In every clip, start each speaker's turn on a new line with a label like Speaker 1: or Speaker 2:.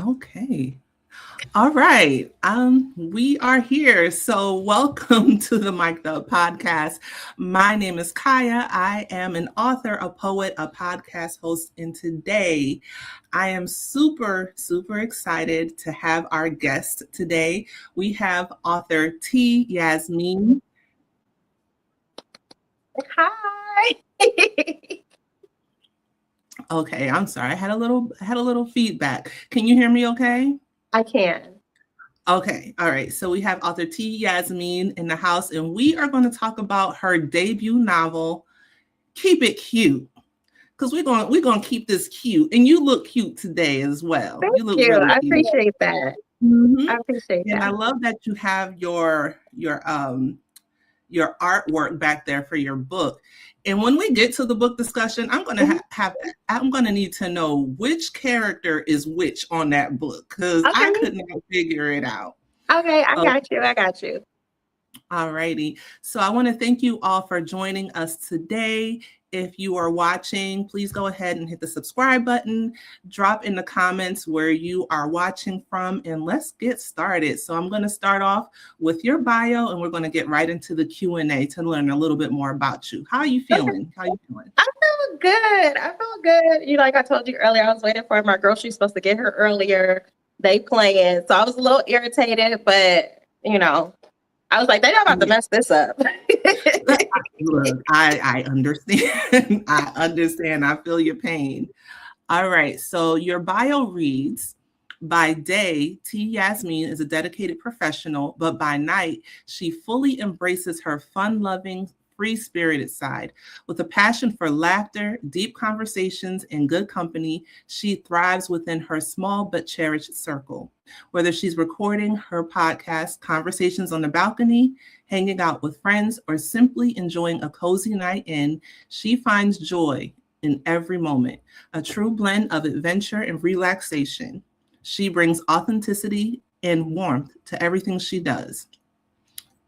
Speaker 1: Okay. All right. We are here. So welcome to the Mic'd Up podcast. My name is Kaya. I am an author, a poet, a podcast host, and today I am super excited to have our guest today. We have author T.Yasmeen.
Speaker 2: Hi.
Speaker 1: Okay, I'm sorry. I had a little feedback. Can you hear me okay?
Speaker 2: I can.
Speaker 1: Okay, all right. So we have author T.Yasmeen in the house, and we are going to talk about her debut novel, Keep It Cute. Because we're gonna keep this cute. And you look cute today as well.
Speaker 2: Thank
Speaker 1: You look
Speaker 2: you.
Speaker 1: really
Speaker 2: I
Speaker 1: cute.
Speaker 2: appreciate that.
Speaker 1: Hmm.
Speaker 2: I appreciate
Speaker 1: And I
Speaker 2: that.
Speaker 1: love that you have your artwork back there for your book. And when we get to the book discussion, I'm going to
Speaker 2: Mhm.
Speaker 1: I'm going to need to know which character is which on that book because I
Speaker 2: Okay.
Speaker 1: could not figure it out.
Speaker 2: Okay. I got you. I got you.
Speaker 1: All righty. So I want to thank you all for joining us today. If you are watching, please go ahead and hit the subscribe button. Drop in the comments where you are watching from, and let's get started. So I'm going to start off with your bio, and we're going to get right into the Q&A to learn a little bit more about you. How are you
Speaker 2: Okay.
Speaker 1: feeling? How are you feeling?
Speaker 2: I feel good. I feel good. Like I told you earlier, I was waiting for my girl. She's supposed to get her earlier. They playing. So I was a little irritated, but I was like, they're not about to mess this up.
Speaker 1: Look, I understand. I understand. I feel your pain. All right. So your bio reads, by day, T.Yasmeen is a dedicated professional, but by night, she fully embraces her fun-loving, free-spirited side. With a passion for laughter, deep conversations, and good company, she thrives within her small but cherished circle. Whether she's recording her podcast, Conversations on the Balcony, hanging out with friends, or simply enjoying a cozy night in, she finds joy in every moment, a true blend of adventure and relaxation. She brings authenticity and warmth to everything she does.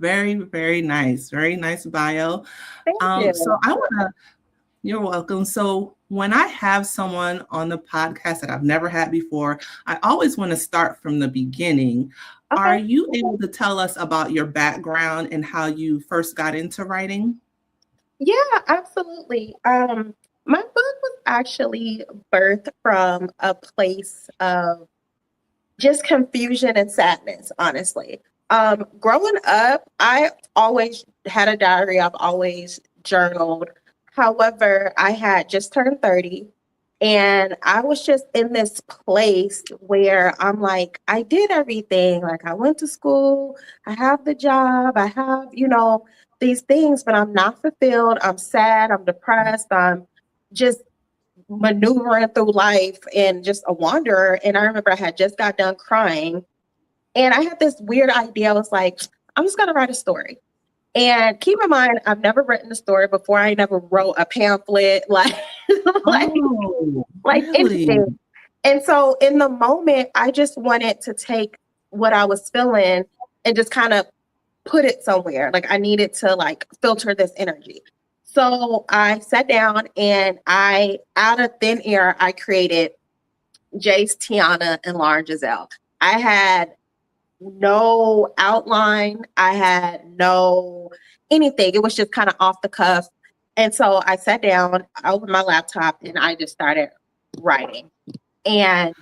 Speaker 1: Very nice. Very nice bio.
Speaker 2: Thank
Speaker 1: So
Speaker 2: you.
Speaker 1: I want to, you're welcome. So when I have someone on the podcast that I've never had before, I always want to start from the beginning. Are
Speaker 2: Okay.
Speaker 1: you able to tell us about your background and how you first got into writing?
Speaker 2: Yeah, absolutely. My book was actually birthed from a place of just confusion and sadness, honestly. Growing up, I always had a diary. I've always journaled. However, I had just turned 30 and I was just in this place where I'm like, I did everything. Like, I went to school, I have the job, I have, these things, but I'm not fulfilled. I'm sad, I'm depressed, I'm just maneuvering through life and just a wanderer. And I remember I had just got done crying and I had this weird idea. I was like, I'm just gonna write a story. And keep in mind, I've never written a story before. I never wrote a pamphlet, like like
Speaker 1: Oh,
Speaker 2: like
Speaker 1: really?
Speaker 2: anything. And so in the moment, I just wanted to take what I was feeling and just kind of put it somewhere. Like I needed to like filter this energy. So I sat down and out of thin air, I created Jace, Tiana, and Lauren Giselle. I had no outline. I had no anything. It was just kind of off the cuff. And so I sat down, I opened my laptop, and I just started writing. And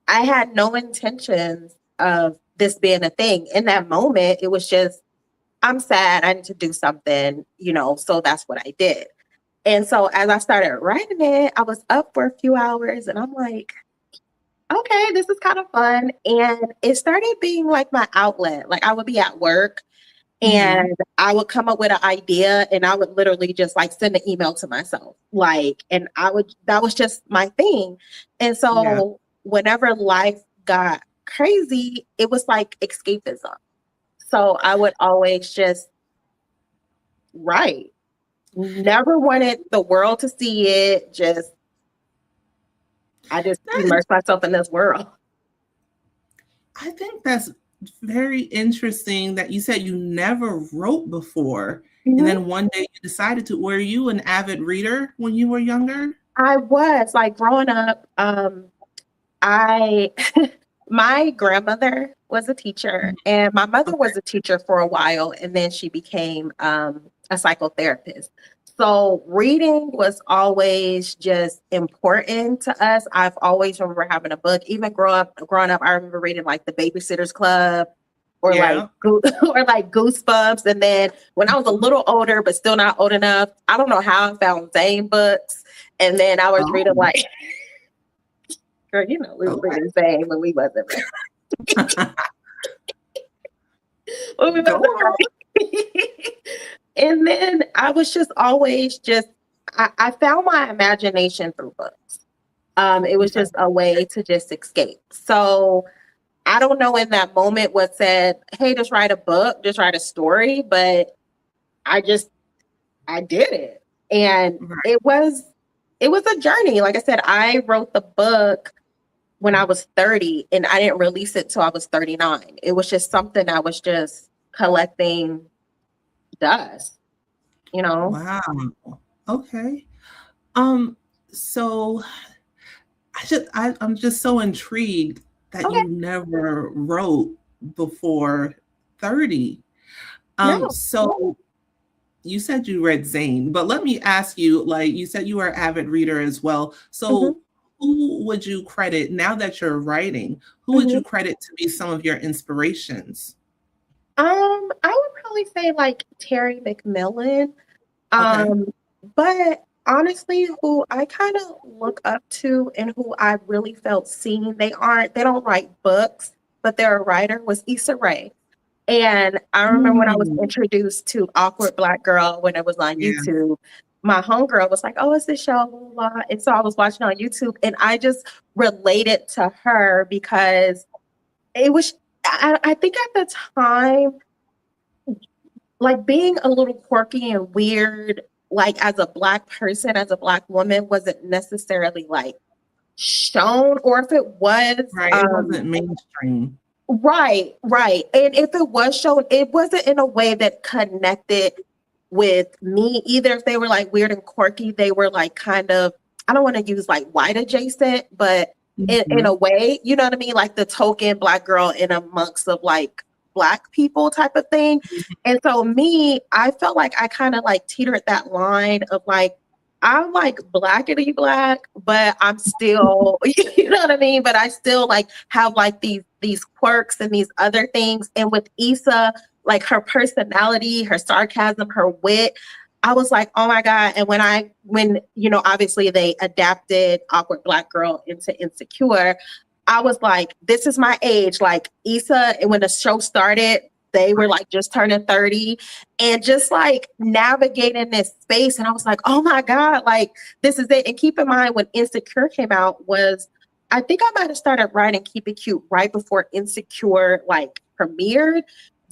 Speaker 2: I had no intentions of this being a thing. In that moment, it was just, I'm sad. I need to do something, so that's what I did. And so as I started writing it, I was up for a few hours and I'm like, okay, this is kind of fun. And it started being like my outlet. Like I would be at work
Speaker 1: Mhm.
Speaker 2: and I would come up with an idea and I would literally just like send an email to myself. And that was just my thing. And
Speaker 1: Yeah.
Speaker 2: so whenever life got crazy, it was like escapism. So I would always just write. Never wanted the world to see it. I just
Speaker 1: That is,
Speaker 2: immersed myself in this world.
Speaker 1: I think that's very interesting that you said you never wrote before. And
Speaker 2: Mhm.
Speaker 1: then one day you decided to. Were you an avid reader when you were younger?
Speaker 2: I was like growing up. I My grandmother was a teacher,
Speaker 1: Mhm.
Speaker 2: and my mother
Speaker 1: Okay.
Speaker 2: was a teacher for a while, and then she became a psychotherapist. So reading was always just important to us. I've always remember having a book. Even growing up, I remember reading like the Babysitters Club or like
Speaker 1: Yeah.
Speaker 2: or like Goosebumps. And then when I was a
Speaker 1: Mhm.
Speaker 2: little older, but still not old enough, I don't know how I found Zane books. And then I was reading
Speaker 1: Oh,
Speaker 2: like, girl, you know, we were
Speaker 1: okay.
Speaker 2: reading Zane when we wasn't when we
Speaker 1: Go
Speaker 2: wasn't
Speaker 1: on.
Speaker 2: married. And then I was just always just I found my imagination through books. It was
Speaker 1: Yeah.
Speaker 2: just a way to just escape. So I don't know in that moment what said, hey, just write a book, just write a story, but I just I did it. And
Speaker 1: Right.
Speaker 2: it was a journey. Like I said, I wrote the book when I was 30 and I didn't release it till I was 39. It was just something I was just collecting dust, you know?
Speaker 1: Wow. Okay. Um, so I'm just so intrigued that
Speaker 2: Okay,
Speaker 1: you never wrote before 30.
Speaker 2: no.
Speaker 1: So you said you read Zane, but let me ask you, like you said you were an avid reader as well.
Speaker 2: Hmm.
Speaker 1: So who would you credit now that you're writing? Who would
Speaker 2: Hmm.
Speaker 1: you credit to be some of your inspirations?
Speaker 2: I would probably say like Terry McMillan.
Speaker 1: Okay.
Speaker 2: Um, but honestly, who I kind of look up to and who I really felt seen, they don't write books, but they're a writer, was Issa Rae. And I remember when I was
Speaker 1: Mm,
Speaker 2: introduced to Awkward Black Girl when it was on
Speaker 1: yeah.
Speaker 2: YouTube, my homegirl was like, "Oh, it's this show, blah, blah, blah." And so I was watching on YouTube and I just related to her because it was, I think at the time, like being a little quirky and weird, like as a Black person, as a Black woman, wasn't necessarily like shown, or if it was,
Speaker 1: Right. It wasn't mainstream.
Speaker 2: right, right. And if it was shown, it wasn't in a way that connected with me either. If they were like weird and quirky, they were like kind of, I don't want to use like white adjacent, but in a
Speaker 1: Mhm.
Speaker 2: way, you know what I mean? Like the token Black girl in amongst of like Black people type of thing. And so me, I felt like I kind of like teetered that line of like, I'm like blackity black, but I'm still, you know what I mean? But I still like have like these quirks and these other things. And with Issa, like her personality, her sarcasm, her wit, I was like, oh my God. And when, you know, obviously they adapted Awkward Black Girl into Insecure, I was like, this is my age. Like Issa, and when the show started, they were like just turning 30 and just like navigating this space. And I was like, oh my God, like this is it. And keep in mind when Insecure came out was, I think I might have started writing Keep It Cute right before Insecure like premiered.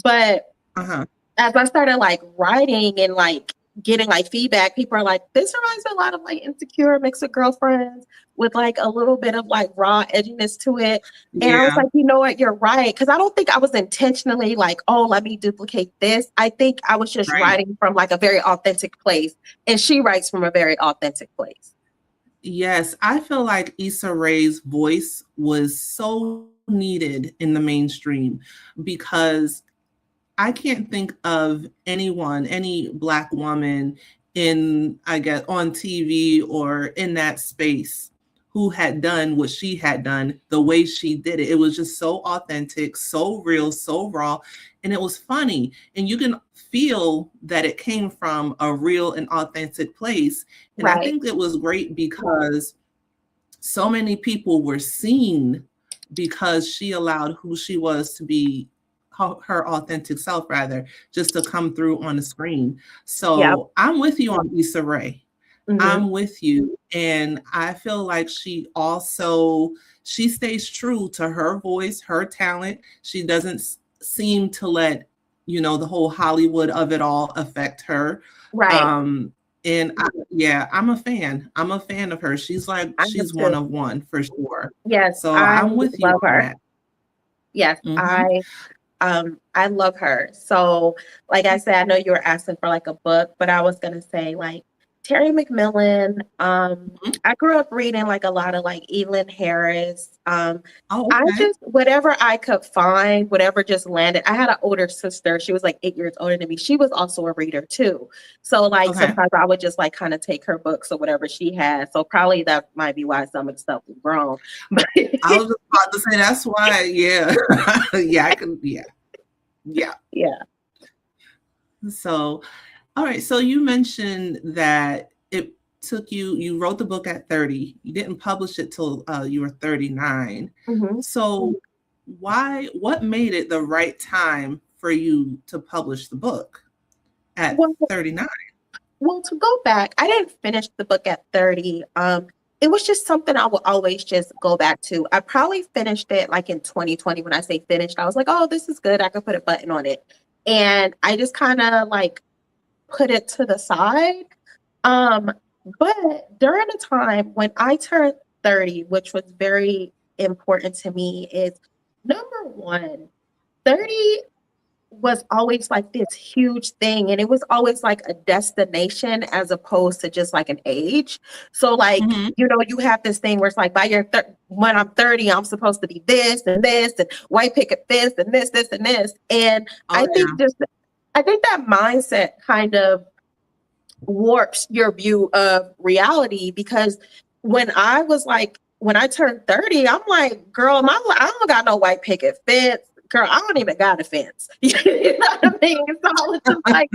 Speaker 2: But
Speaker 1: Uh-huh.
Speaker 2: as I started like writing and like getting like feedback, people are like, this reminds me a lot of like Insecure mixed with Girlfriends with like a little bit of like raw edginess to it. And I was
Speaker 1: Yeah.
Speaker 2: like, you know what, you're right. Cause I don't think I was intentionally like, oh, let me duplicate this. I think I was just
Speaker 1: Right.
Speaker 2: writing from like a very authentic place. And she writes from a very authentic place.
Speaker 1: Yes, I feel like Issa Rae's voice was so needed in the mainstream because I can't think of anyone, any Black woman in, I guess, on TV or in that space who had done what she had done the way she did it. It was just so authentic, so real, so raw, and it was funny. And you can feel that it came from a real and authentic place. And I
Speaker 2: Right.
Speaker 1: think it was great because so many people were seen because she allowed who she was to be her authentic self rather just to come through on the screen.
Speaker 2: Yep.
Speaker 1: So I'm with you on Issa Rae.
Speaker 2: Hmm.
Speaker 1: I'm with you. And I feel like she stays true to her voice, her talent. She doesn't seem to let, the whole Hollywood of it all affect her.
Speaker 2: Right.
Speaker 1: Um, and yeah, I'm a fan. I'm a fan of her.
Speaker 2: I am
Speaker 1: She's one
Speaker 2: too.
Speaker 1: of one for sure.
Speaker 2: Yes,
Speaker 1: So
Speaker 2: I
Speaker 1: I'm with you
Speaker 2: love
Speaker 1: on
Speaker 2: her.
Speaker 1: that.
Speaker 2: Yes,
Speaker 1: Hmm.
Speaker 2: I love her. So, like I said, I know you were asking for like a book, but I was gonna say like Terry McMillan.
Speaker 1: Mhm.
Speaker 2: I grew up reading like a lot of like Elin Harris.
Speaker 1: Oh,
Speaker 2: I
Speaker 1: okay.
Speaker 2: just whatever I could find, whatever just landed. I had an older sister. She was like 8 years older than me. She was also a reader too. So like
Speaker 1: Okay.
Speaker 2: sometimes I would just like kind of take her books or whatever she had. So probably that might be why some of the stuff was grown. But
Speaker 1: I was just about to say that's why. Yeah. Yeah, I can. Yeah. Yeah.
Speaker 2: yeah.
Speaker 1: So, all right. So you mentioned that it took you wrote the book at 30. You didn't publish it till you were 39.
Speaker 2: Mhm.
Speaker 1: So what made it the right time for you to publish the book at
Speaker 2: Well,
Speaker 1: 39?
Speaker 2: Well, to go back, I didn't finish the book at 30. It was just something I would always just go back to. I probably finished it like in 2020. When I say finished, I was like, oh, this is good. I could put a button on it. And I just kind of like put it to the side. Um, but during the time when I turned 30, which was very important to me, is number one, 30 was always like this huge thing, and it was always like a destination as opposed to just like an age. So like,
Speaker 1: Mhm.
Speaker 2: you have this thing where it's like when I'm 30, I'm supposed to be this and this and white picket this and this and this. And
Speaker 1: Oh yeah.
Speaker 2: I think that mindset kind of warps your view of reality, because when I turned 30, I'm like, girl, I don't got no white picket fence. Girl, I don't even got a fence. You know what I mean? So I was just like,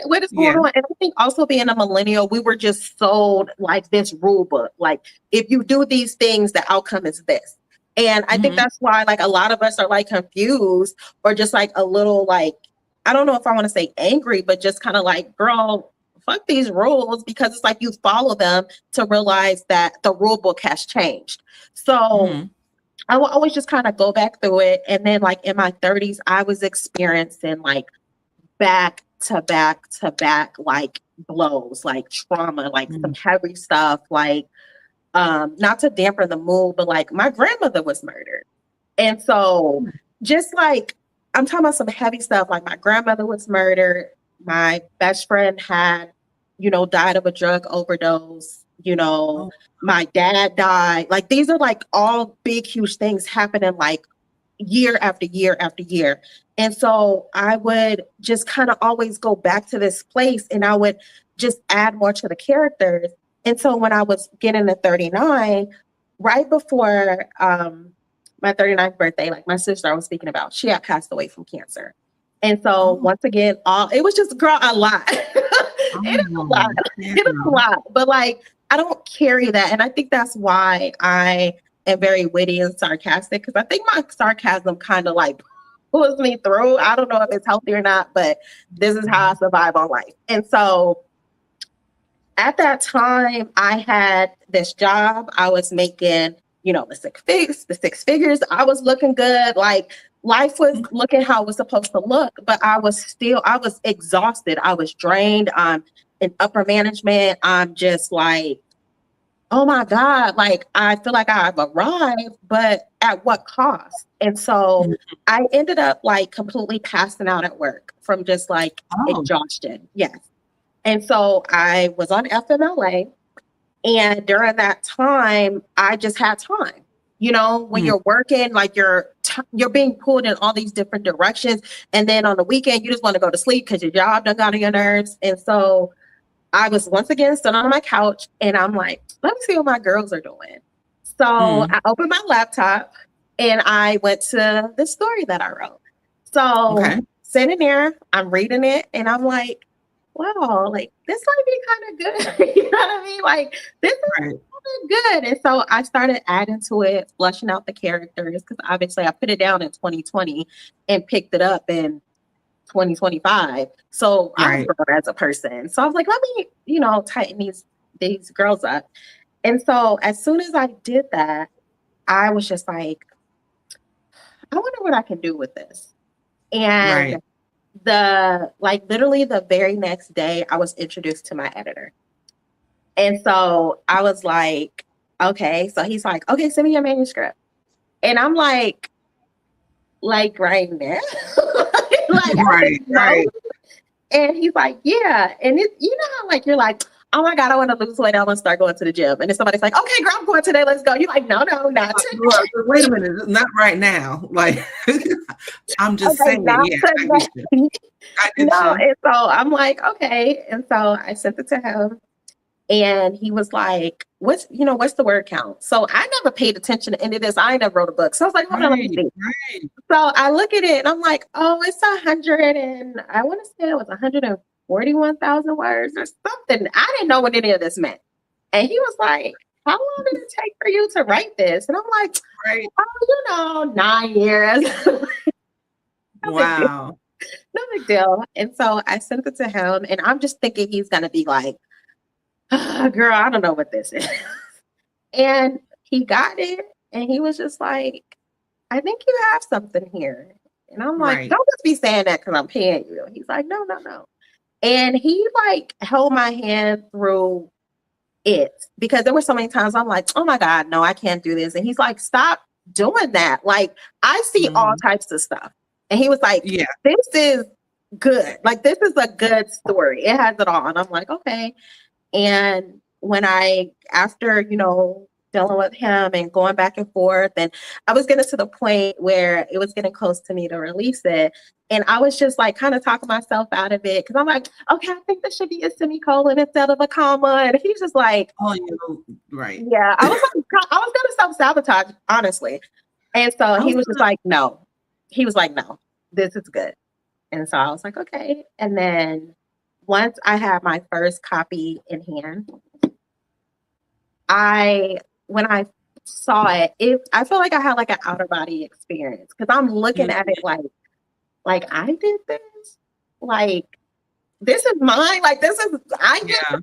Speaker 2: what is
Speaker 1: Yeah.
Speaker 2: going on? And I think also being a millennial, we were just sold like this rule book. Like, if you do these things, the outcome is this. And I think
Speaker 1: Mhm.
Speaker 2: that's why like a lot of us are like confused, or just like a little like, I don't know if I want to say angry, but just kind of like, girl, fuck these rules, because it's like you follow them to realize that the rule book has changed. So
Speaker 1: Mhm.
Speaker 2: I will always just kind of go back through it. And then like in my 30s, I was experiencing like back to back to back like blows, like trauma, like some
Speaker 1: Mhm.
Speaker 2: heavy stuff, like not to dampen the mood, but like my grandmother was murdered. And so just like I'm talking about some heavy stuff, like my grandmother was murdered, my best friend had, died of a drug overdose,
Speaker 1: Oh.
Speaker 2: my dad died. Like these are like all big, huge things happening like year after year after year. And so I would just kind of always go back to this place, and I would just add more to the characters. And so when I was getting to 39, right before my 39th birthday, like my sister I was speaking about, she had passed away from cancer. And so
Speaker 1: Oh.
Speaker 2: once again, it was just, girl, a lot. It is a lot.
Speaker 1: Oh. Yeah.
Speaker 2: It is a lot. But like, I don't carry that. And I think that's why I am very witty and sarcastic, because I think my sarcasm kind of like pulls me through. I don't know if it's healthy or not, but this is how I survive on life. And so at that time, I had this job. I was making, the six figures. I was looking good. Like life was
Speaker 1: Okay.
Speaker 2: looking how it was supposed to look, but I was exhausted. I was drained. I'm in upper management. I'm just like, oh my God, like I feel like I've arrived, but at what cost? And so
Speaker 1: Mhm.
Speaker 2: I ended up like completely passing out at work from just like
Speaker 1: Oh.
Speaker 2: exhaustion. Yes. And so I was on FMLA. And during that time, I just had time. When
Speaker 1: Mhm.
Speaker 2: you're working, like you're being pulled in all these different directions. And then on the weekend, you just want to go to sleep because your job done got on your nerves. And so I was once again sitting on my couch, and I'm like, let me see what my girls are doing. So
Speaker 1: Mhm.
Speaker 2: I opened my laptop and I went to the story that I wrote. So
Speaker 1: Okay.
Speaker 2: sitting there, I'm reading it, and I'm like, wow, like this might be kind of good. You know what I mean? Like this is
Speaker 1: Right.
Speaker 2: kind of good. And so I started adding to it, fleshing out the characters, because obviously I put it down in 2020 and picked it up in 2025. So I've
Speaker 1: Right.
Speaker 2: grown as a person. So I was like, let me, tighten these girls up. And so as soon as I did that, I was just like, I wonder what I can do with this. And
Speaker 1: Right.
Speaker 2: literally the very next day, I was introduced to my editor. And so I was like, okay. So he's like, okay, send me your manuscript. And I'm like right now, like at this
Speaker 1: Right.
Speaker 2: moment.
Speaker 1: Right.
Speaker 2: And he's like, yeah. And you know how like you're like, oh my God, I want to lose weight. I want to start going to the gym. And then somebody's like, okay, girl, I'm going today. Let's go. You're like, no, not today.
Speaker 1: Wait a minute, not right now. Like, I'm just
Speaker 2: Okay,
Speaker 1: saying,
Speaker 2: not
Speaker 1: yeah, I get you.
Speaker 2: today.
Speaker 1: I get
Speaker 2: No,
Speaker 1: you.
Speaker 2: and so I'm like, okay. And so I sent it to him. And he was like, what's the word count? So I never paid attention to any of this. I ain't never wrote a book. So I was like, hold on, let me
Speaker 1: Right,
Speaker 2: see.
Speaker 1: right.
Speaker 2: So I look at it and I'm like, oh, it's 100 and I want to say it was 141,000 words or something. I didn't know what any of this meant. And he was like, how long did it take for you to write this? And I'm like,
Speaker 1: Right.
Speaker 2: oh, 9 years. No big deal.
Speaker 1: Wow.
Speaker 2: No big deal. And so I sent it to him and I'm just thinking he's going to be like, girl, I don't know what this is. And he got it and he was just like, I think you have something here. And I'm like,
Speaker 1: Right.
Speaker 2: don't just be saying that because I'm paying you. He's like, no, no, no. And he like held my hand through it because there were so many times I'm like, oh my God, no, I can't do this. And he's like, stop doing that. Like, I see all types of stuff. And he was like,
Speaker 1: Yeah.
Speaker 2: this is good. Like, this is a good story. It has it all. And I'm like, okay. And when after, dealing with him and going back and forth, and I was getting to the point where it was getting close to me to release it. And I was just like kind of talking myself out of it. Cause I'm like, okay, I think this should be a semicolon instead of a comma. And he's just like,
Speaker 1: Oh, right.
Speaker 2: yeah, I was going to self-sabotage, honestly. And so he was just like, no. He was like, no, this is good. And so I was like, okay. And then once I had my first copy in hand, when I saw it, I feel like I had like an outer body experience because I'm looking at it like I did this, like this is mine, like this is I did this.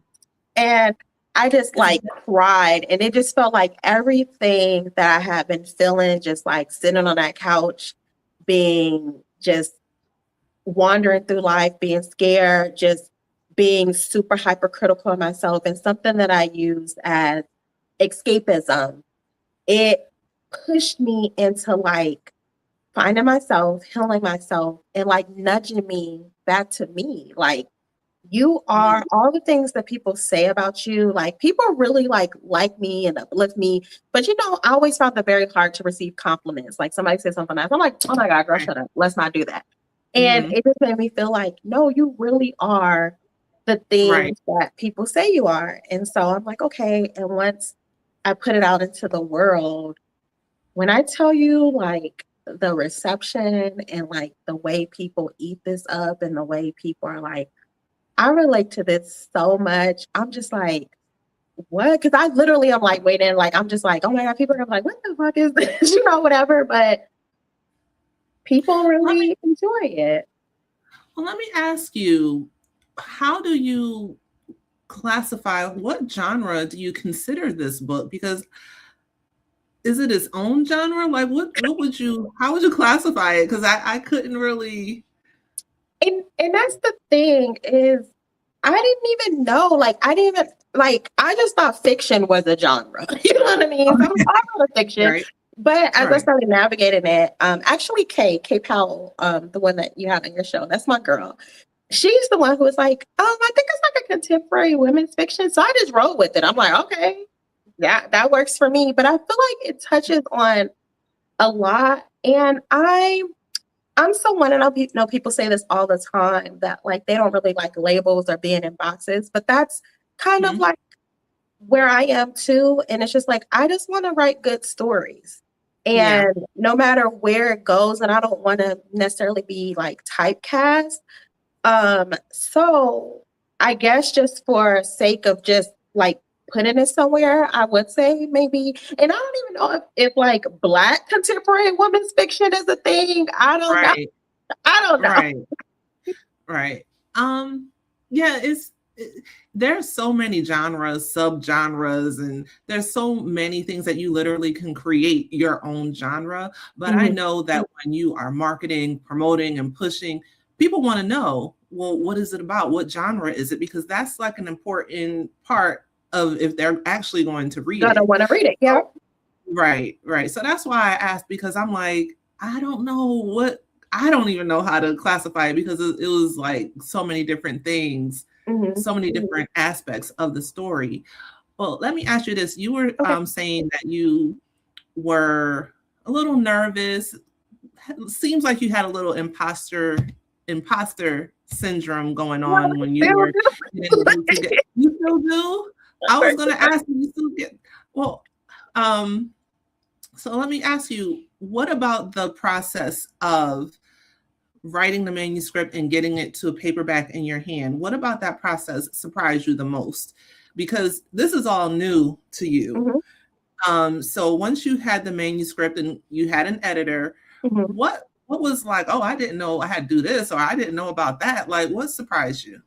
Speaker 2: And I just like cried, and it just felt like everything that I had been feeling, just like sitting on that couch, being just wandering through life, being scared, just being super hypercritical of myself, and something that I used as escapism, it pushed me into like finding myself, healing myself, and like nudging me back to me. Like, you are all the things that people say about you. Like, people really like me and uplift me. But I always found it very hard to receive compliments. Like, somebody says something nice, I'm like, oh my God, girl, shut up. Let's not do that. And it just made me feel like, no, you really are the things that people say you are. And so I'm like, okay. And once I put it out into the world, when I tell you like the reception and like the way people eat this up and the way people are like, I relate to this so much. I'm just like, what? Because I literally am like waiting, like I'm just like, oh my God, people are like, what the fuck is this? Whatever. But people really enjoy it.
Speaker 1: Well, let me ask you, how do you classify, what genre do you consider this book? Because is it its own genre? Like how would you classify it? Because I couldn't really.
Speaker 2: And that's the thing is, I didn't even know, I just thought fiction was a genre. You know what I mean? So I'm talking about fiction. Right. But as I started navigating it, actually Kay Powell, the one that you have in your show, that's my girl. She's the one who was like, I think it's like a contemporary women's fiction. So I just rolled with it. I'm like, okay, that works for me. But I feel like it touches on a lot. And I'm someone, and I know people say this all the time, that like they don't really like labels or being in boxes, but that's kind of like where I am too. And it's just like, I just want to write good stories. And no matter where it goes, and I don't want to necessarily be like typecast. So I guess just for sake of just like putting it somewhere, I would say maybe, and I don't even know if like Black contemporary women's fiction is a thing. I don't know. I don't know.
Speaker 1: Right. Yeah, there's so many genres, subgenres, and there's so many things that you literally can create your own genre. But I know that when you are marketing, promoting, and pushing, people want to know, well, what is it about? What genre is it? Because that's like an important part of if they're actually going to read it.
Speaker 2: I don't want to read it. Yeah.
Speaker 1: Right. So that's why I asked, because I'm like, I don't even know how to classify it, because it was like so many different things so many different aspects of the story. Well, let me ask you this. You were saying that you were a little nervous. Seems like you had a little imposter syndrome going on when you were getting together. You still do? I was going to ask you still get, well, so let me ask you, what about the process of writing the manuscript and getting it to a paperback in your hand? What about that process surprised you the most? Because this is all new to you. So once you had the manuscript and you had an editor, what was like, oh, I didn't know I had to do this, or I didn't know about that? Like, what surprised you?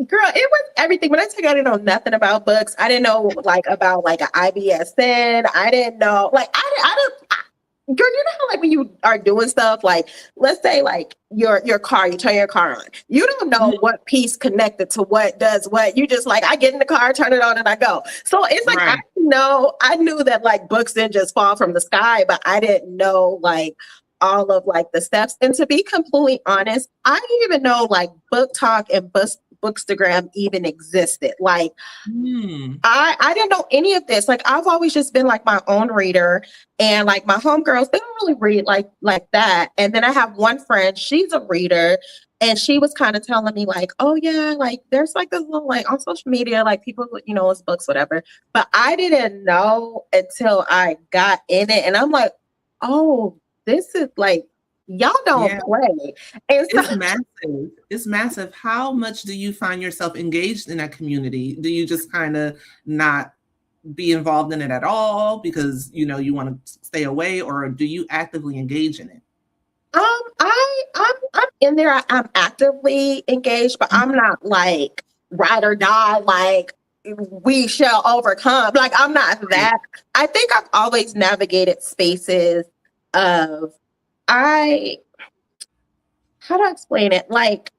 Speaker 2: Girl, it was everything. When I tell you I didn't know nothing about books, I didn't know like about like an IBSN. I didn't know like girl, you know how like when you are doing stuff, like let's say like your car, you turn your car on. You don't know what piece connected to what does what. You just like, I get in the car, turn it on, and I go. So it's like I knew that like books didn't just fall from the sky, but I didn't know like all of like the steps. And to be completely honest, I didn't even know like Book Talk and Bookstagram even existed. Like I didn't know any of this. Like I've always just been like my own reader, and like my homegirls, they don't really read like that. And then I have one friend, she's a reader, and she was kind of telling me like, oh yeah, like there's like this little like on social media, like people, you know, it's books, whatever. But I didn't know until I got in it, and I'm like, oh, this is like, y'all don't play. And so,
Speaker 1: it's massive. It's massive. How much do you find yourself engaged in that community? Do you just kind of not be involved in it at all because, you know, you want to stay away, or do you actively engage in it?
Speaker 2: I'm in there. I'm actively engaged, but I'm not like ride or die, like we shall overcome. Like I'm not that. I think I've always navigated spaces of how do I explain it? Like,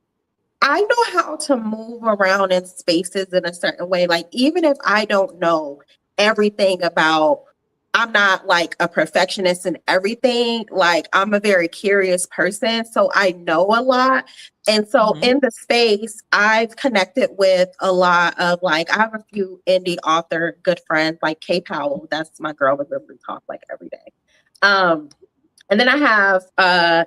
Speaker 2: I know how to move around in spaces in a certain way. Like, even if I don't know everything about, I'm not like a perfectionist in everything. Like, I'm a very curious person. So I know a lot. And so in the space, I've connected with a lot of like, I have a few indie author good friends, like Kay Powell. That's my girl with Liberty Talk like every day. And then I have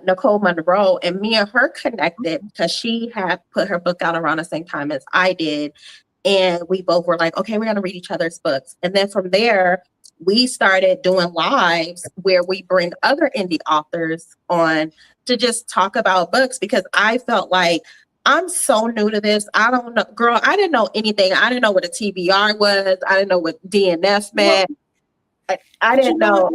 Speaker 2: Nicole Monroe, and me and her connected because she had put her book out around the same time as I did. And we both were like, okay, we're going to read each other's books. And then from there, we started doing lives where we bring other indie authors on to just talk about books, because I felt like I'm so new to this. I don't know, girl, I didn't know anything. I didn't know what a TBR was. I didn't know what DNF meant. I didn't know.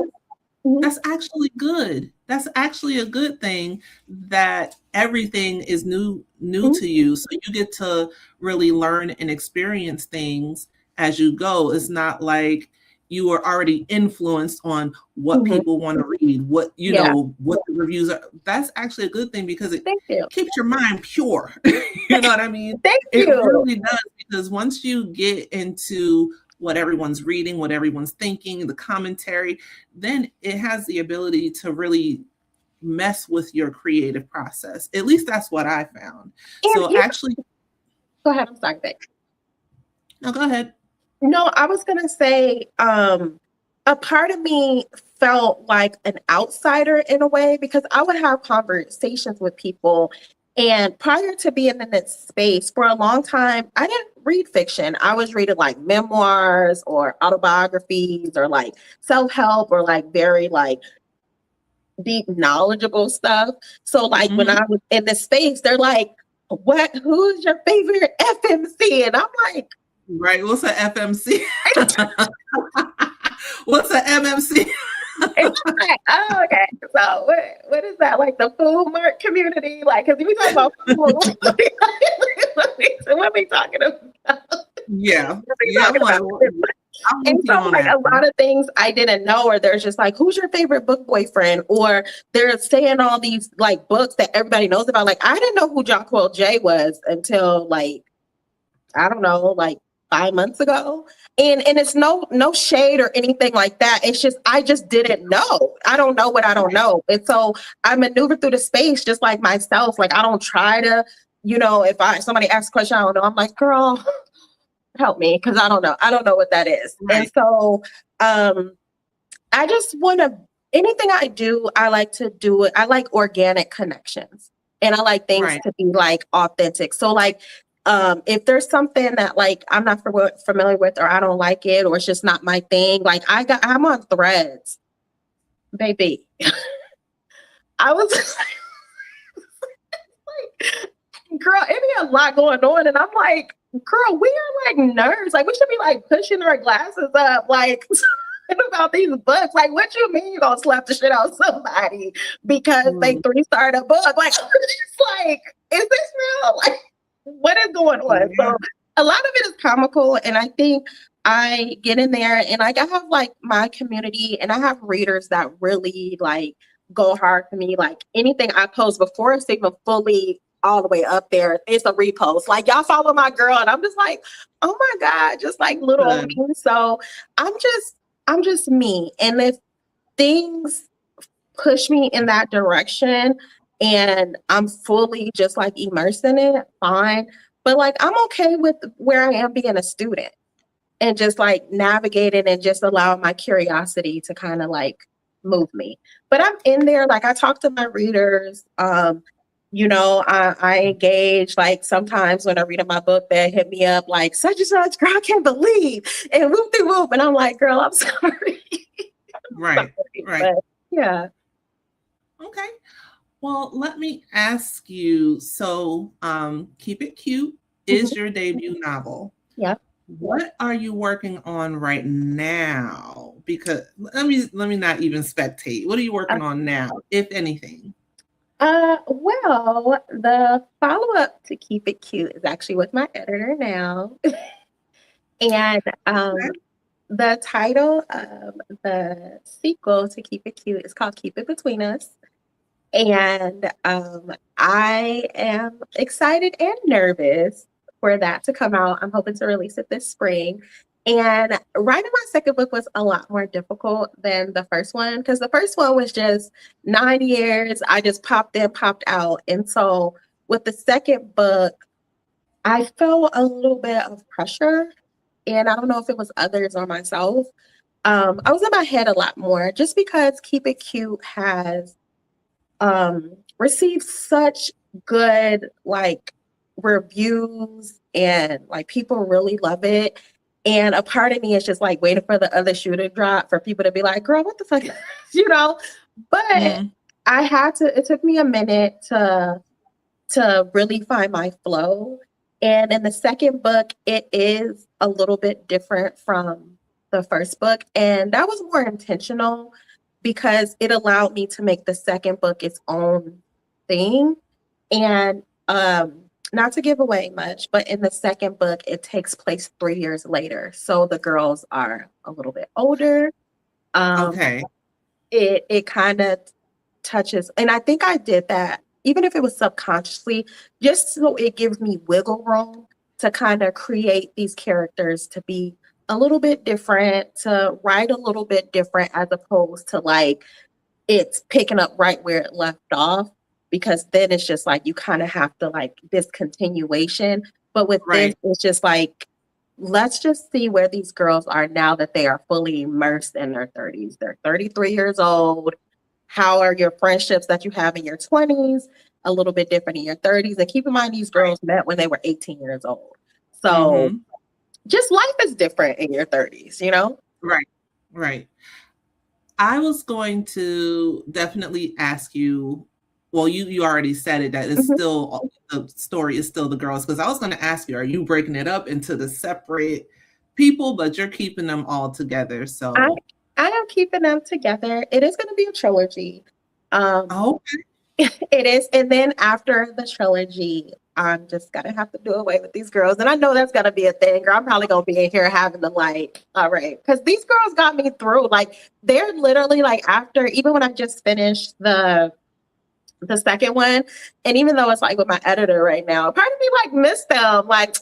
Speaker 1: That's actually good. That's actually a good thing that everything is new to you. So you get to really learn and experience things as you go. It's not like you are already influenced on what people want to read, what, you know, what the reviews are. That's actually a good thing because it keeps your mind pure. You know what I mean? It really does, because once you get into what everyone's reading, what everyone's thinking, the commentary, then it has the ability to really mess with your creative process. At least that's what I found. And so actually,
Speaker 2: go ahead. I'm sorry, babe.
Speaker 1: No, go ahead.
Speaker 2: No, I was going to say, a part of me felt like an outsider in a way, because I would have conversations with people. And prior to being in that space for a long time, I didn't read fiction. I was reading like memoirs or autobiographies or like self-help or like very like deep knowledgeable stuff. So like when I was in this space, they're like, who's your favorite FMC? And I'm like,
Speaker 1: right, what's an FMC? What's an MMC?
Speaker 2: It's like, oh, okay. So what is that? Like the food mart community? Like, because we talk about food. What are we talking about?
Speaker 1: Yeah.
Speaker 2: And so like a lot of things I didn't know, or there's just like, who's your favorite book boyfriend? Or they're saying all these like books that everybody knows about. Like, I didn't know who Jonquil J was until like, I don't know, like 5 months ago. And it's no shade or anything like that. It's just, I just didn't know. I don't know what I don't know. And so I maneuver through the space just like myself. Like, I don't try to if somebody asks a question I don't know, I'm like, girl, help me, because I don't know. I don't know what that is.
Speaker 1: Right.
Speaker 2: And so I just want to, anything I do, I like to do it. I like organic connections, and I like things
Speaker 1: Right.
Speaker 2: to be like authentic. So like, if there's something that like I'm not familiar with, or I don't like it, or it's just not my thing, like I'm on Threads, baby. I was like, girl, it be a lot going on, and I'm like, girl, we are like nerds. Like we should be like pushing our glasses up, like about these books. Like, what you mean you gonna slap the shit out of somebody because they 3-starred a book? Like, it's like, is this real? Like, what is going on?
Speaker 1: Yeah.
Speaker 2: So a lot of it is comical, and I think I get in there, and like I have like my community, and I have readers that really like go hard for me. Like anything I post before it's even fully all the way up there, it's a repost. Like y'all follow my girl, and I'm just like, oh my God, just like little old me. So I'm just me. And if things push me in that direction and I'm fully just like immersed in it, fine. But like I'm okay with where I am being a student and just like navigating and just allowing my curiosity to kind of like move me. But I'm in there, like I talk to my readers. I engage, like sometimes when I read in my book, they hit me up like such and such, girl, I can't believe, and whoop de whoop. And I'm like, girl, I'm sorry.
Speaker 1: Right. Right.
Speaker 2: But yeah.
Speaker 1: Okay. Well, let me ask you. So, Keep It Cute is your debut novel.
Speaker 2: Yeah.
Speaker 1: What are you working on right now? Because let me not even spectate. What are you working on now, if anything?
Speaker 2: Well, the follow-up to Keep It Cute is actually with my editor now. And the title of the sequel to Keep It Cute is called Keep It Between Us. And I am excited and nervous for that to come out. I'm hoping to release it this spring. And writing my second book was a lot more difficult than the first one, because the first one was just 9 years. I just popped in, popped out. And so with the second book, I felt a little bit of pressure. And I don't know if it was others or myself. I was in my head a lot more just because Keep It Cute has received such good like reviews, and like people really love it. And a part of me is just like waiting for the other shoe to drop for people to be like, girl, what the fuck? But it took me a minute to really find my flow. And in the second book, it is a little bit different from the first book. And that was more intentional because it allowed me to make the second book its own thing. And not to give away much, but in the second book, it takes place 3 years later. So the girls are a little bit older.
Speaker 1: Okay.
Speaker 2: It kind of touches, and I think I did that, even if it was subconsciously, just so it gives me wiggle room to kind of create these characters to be a little bit different, to write a little bit different, as opposed to like it's picking up right where it left off, because then it's just like you kind of have to like this continuation. But with this, it's just like, let's just see where these girls are now that they are fully immersed in their 30s. They're 33 years old. How are your friendships that you have in your 20s a little bit different in your 30s? And keep in mind, these girls met when they were 18 years old. So just life is different in your 30s, you know?
Speaker 1: Right. I was going to definitely ask you, well, you already said it, that it's still, the story is still the girls, because I was going to ask you, are you breaking it up into the separate people, but you're keeping them all together? So
Speaker 2: I am keeping them together. It is going to be a trilogy. It is. And then after the trilogy, I'm just going to have to do away with these girls. And I know that's going to be a thing. Girl, I'm probably going to be in here having them like, all right. Because these girls got me through. Like, they're literally like, after, even when I just finished the second one, and even though it's like with my editor right now, part of me like miss them. Like,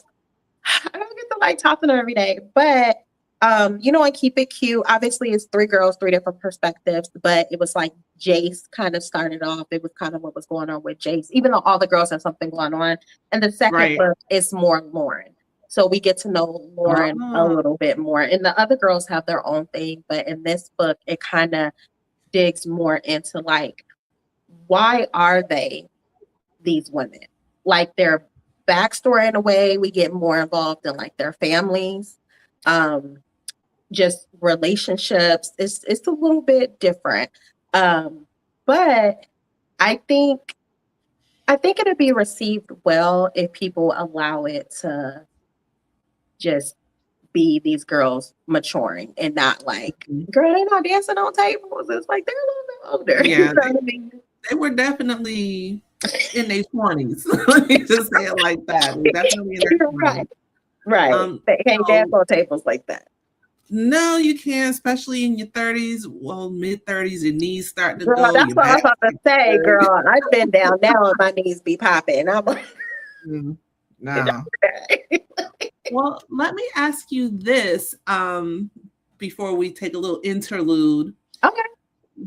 Speaker 2: I don't get to like talk to them every day. But and Keep It Cute, obviously it's three girls, three different perspectives, but it was like Jace kind of started off. It was kind of what was going on with Jace, even though all the girls have something going on. And the second
Speaker 1: Right.
Speaker 2: book is more Lauren. So we get to know Lauren a
Speaker 1: Oh,
Speaker 2: little bit more. And the other girls have their own thing, but in this book, it kind of digs more into like, why are they these women? Like their backstory in a way, we get more involved in like their families. Just relationships. It's a little bit different. But I think it'll be received well if people allow it to just be these girls maturing and not like, girl, they're not dancing on tables. It's like they're a little bit older.
Speaker 1: Yeah,
Speaker 2: You know what I mean?
Speaker 1: they were definitely in their 20s. Let me just say it like that. They're definitely in their 20s.
Speaker 2: Right. They can't dance on tables like that.
Speaker 1: No, you can't, especially in your 30s. Well, mid-30s, your knees start to
Speaker 2: Girl,
Speaker 1: go.
Speaker 2: that's
Speaker 1: Your
Speaker 2: what I was
Speaker 1: back.
Speaker 2: about to say, girl. I've been down now and my knees be popping. I'm like,
Speaker 1: No. Well, let me ask you this before we take a little interlude.
Speaker 2: okay.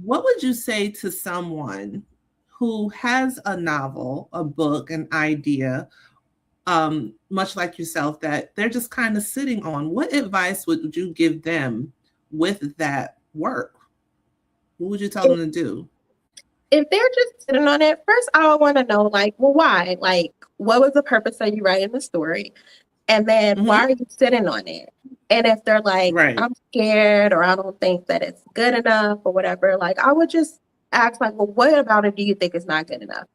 Speaker 1: What would you say to someone who has a novel, a book, an idea, much like yourself, that they're just kind of sitting on? What advice would you give them with that work? What would you tell them to do?
Speaker 2: If they're just sitting on it, first I want to know, like, well, why? Like, what was the purpose of you writing the story? And then why are you sitting on it? And if they're like,
Speaker 1: Right.
Speaker 2: I'm scared or I don't think that it's good enough or whatever, like I would just ask like, well, what about it do you think is not good enough?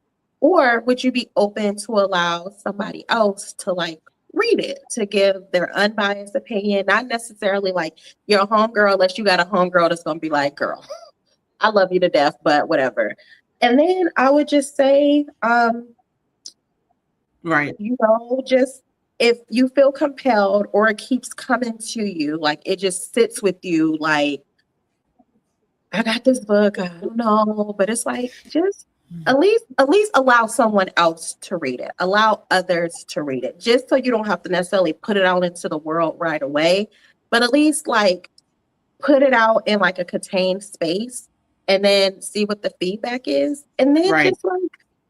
Speaker 2: Or would you be open to allow somebody else to like read it, to give their unbiased opinion, not necessarily like you're a homegirl unless you got a homegirl that's going to be like, girl, I love you to death, but whatever. And then I would just say,
Speaker 1: Right.
Speaker 2: just if you feel compelled or it keeps coming to you, like it just sits with you, like, I got this book, I don't know, but it's like, just at least allow someone else to read it, allow others to read it, just so you don't have to necessarily put it out into the world right away, but at least like put it out in like a contained space and then see what the feedback is. And then just like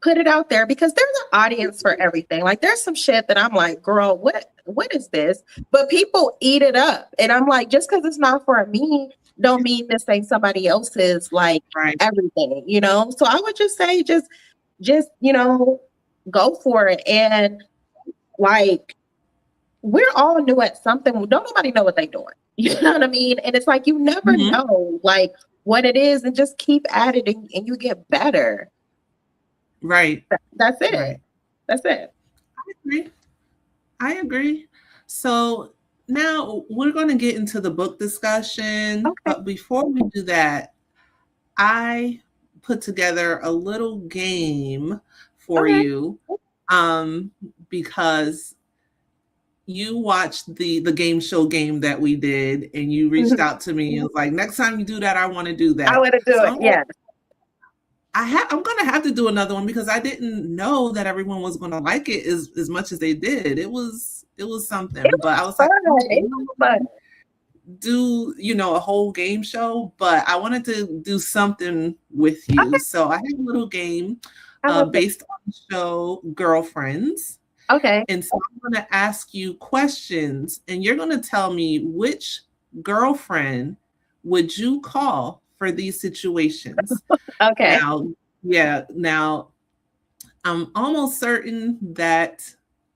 Speaker 2: put it out there, because there's an audience for everything. Like there's some shit that I'm like, girl, what is this? But people eat it up. And I'm like, just because it's not for me, don't mean this ain't somebody else's like everything, So I would just say just, go for it. And like, we're all new at something. Don't nobody know what they're doing. You know what I mean? And it's like, you never know like what it is, and just keep at it and you get better.
Speaker 1: Right.
Speaker 2: That's it.
Speaker 1: Right.
Speaker 2: That's it.
Speaker 1: I agree. So now we're going to get into the book discussion.
Speaker 2: Okay.
Speaker 1: But before we do that, I put together a little game for you because you watched the game show game that we did, and you reached out to me and was like, next time you do that, I want to do that.
Speaker 2: I want to do it. Yeah.
Speaker 1: I'm going to have to do another one because I didn't know that everyone was going to like it as much as they did. It was something, but I was like, do, a whole game show, but I wanted to do something with you. Okay. So I have a little game based on the show Girlfriends.
Speaker 2: Okay.
Speaker 1: And so I'm going to ask you questions, and you're going to tell me which girlfriend would you call for these situations.
Speaker 2: Okay.
Speaker 1: Now, I'm almost certain that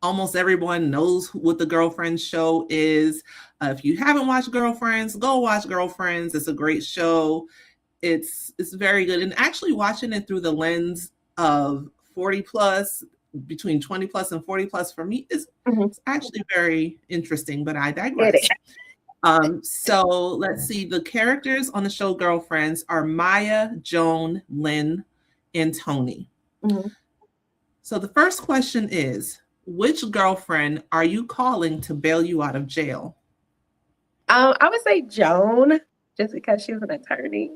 Speaker 1: almost everyone knows what the Girlfriends show is. If you haven't watched Girlfriends, go watch Girlfriends. It's a great show. It's very good. And actually watching it through the lens of 40 plus, between 20 plus and 40 plus, for me is it's actually very interesting, but I digress. So let's see. The characters on the show Girlfriends are Maya, Joan, Lynn, and Tony. So the first question is, which girlfriend are you calling to bail you out of jail?
Speaker 2: I would say Joan, just because she's an attorney.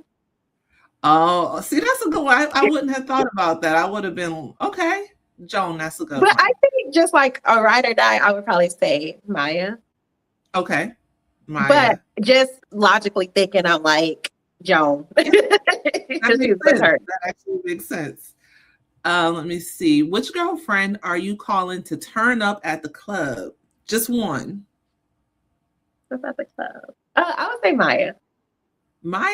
Speaker 1: Oh, see, that's a good one. I wouldn't have thought about that. I would have been, okay, Joan, that's a good one.
Speaker 2: But I think just like a ride or die, I would probably say Maya.
Speaker 1: Okay. Maya.
Speaker 2: But just logically thinking, I'm like, Joan.
Speaker 1: That
Speaker 2: Because she's
Speaker 1: makes
Speaker 2: with
Speaker 1: sense.
Speaker 2: her.
Speaker 1: That actually makes sense. Let me see. Which girlfriend are you calling to turn up at the club? Just one.
Speaker 2: What's at the club? I would say Maya.
Speaker 1: Maya?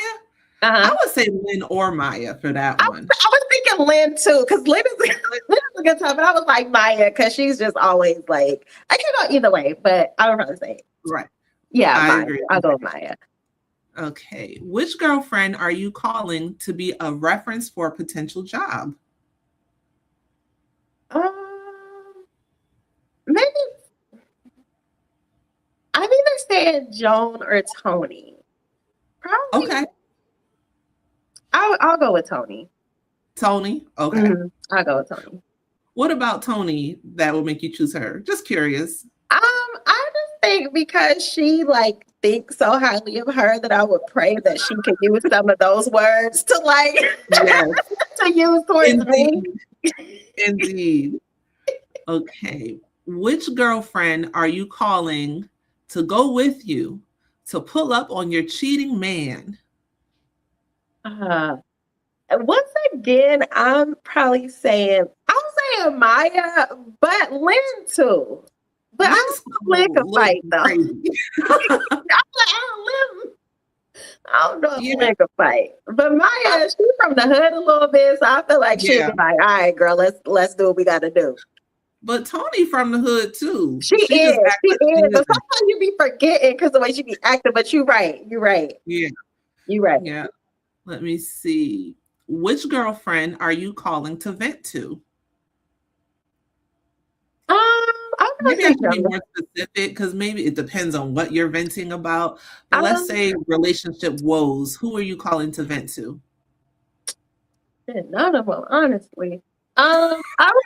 Speaker 1: I
Speaker 2: Uh-huh.
Speaker 1: would say Lynn or Maya for that one.
Speaker 2: I was thinking Lynn too, because Lynn is Lynn is a good time, but I was like Maya because she's just always like I can go either way, but I would probably say
Speaker 1: Right.
Speaker 2: yeah,
Speaker 1: I
Speaker 2: Maya.
Speaker 1: agree.
Speaker 2: I'll go with Maya.
Speaker 1: Okay. Which girlfriend are you calling to be a reference for a potential job?
Speaker 2: Um, maybe I'm either saying Joan or Tony. Probably
Speaker 1: Okay.
Speaker 2: I'll go with Tony.
Speaker 1: Tony. Okay.
Speaker 2: I'll go with Tony.
Speaker 1: What about Tony that will make you choose her? Just curious.
Speaker 2: I just think because she like thinks so highly of her that I would pray that she could use some of those words to like
Speaker 1: Yes,
Speaker 2: to use towards me.
Speaker 1: indeed. Indeed. Okay. Which girlfriend are you calling to go with you to pull up on your cheating man?
Speaker 2: Uh, once again, I'm saying Maya, but Lynn too. But I
Speaker 1: Lynn's
Speaker 2: don't
Speaker 1: a
Speaker 2: know if Lynn could
Speaker 1: little
Speaker 2: fight though.
Speaker 1: crazy.
Speaker 2: I don't know if
Speaker 1: Yeah,
Speaker 2: Lynn could fight. But Maya, she's from the hood a little bit, so I feel like she'd
Speaker 1: yeah.
Speaker 2: be like, all right, girl, let's do what we gotta do.
Speaker 1: But Tony from the hood too.
Speaker 2: She
Speaker 1: She
Speaker 2: is,
Speaker 1: just acts
Speaker 2: she
Speaker 1: like she
Speaker 2: is. But
Speaker 1: isn't.
Speaker 2: sometimes you be forgetting because the way she be acting, but you're right. You're right.
Speaker 1: Yeah,
Speaker 2: You're right.
Speaker 1: yeah. Let me see. Which girlfriend are you calling to vent to?
Speaker 2: I'm gonna
Speaker 1: Maybe I
Speaker 2: say
Speaker 1: should be
Speaker 2: Joan.
Speaker 1: more specific because maybe it depends on what you're venting about. But let's
Speaker 2: Um,
Speaker 1: say relationship woes. Who are you calling to vent to?
Speaker 2: none of them, honestly. I would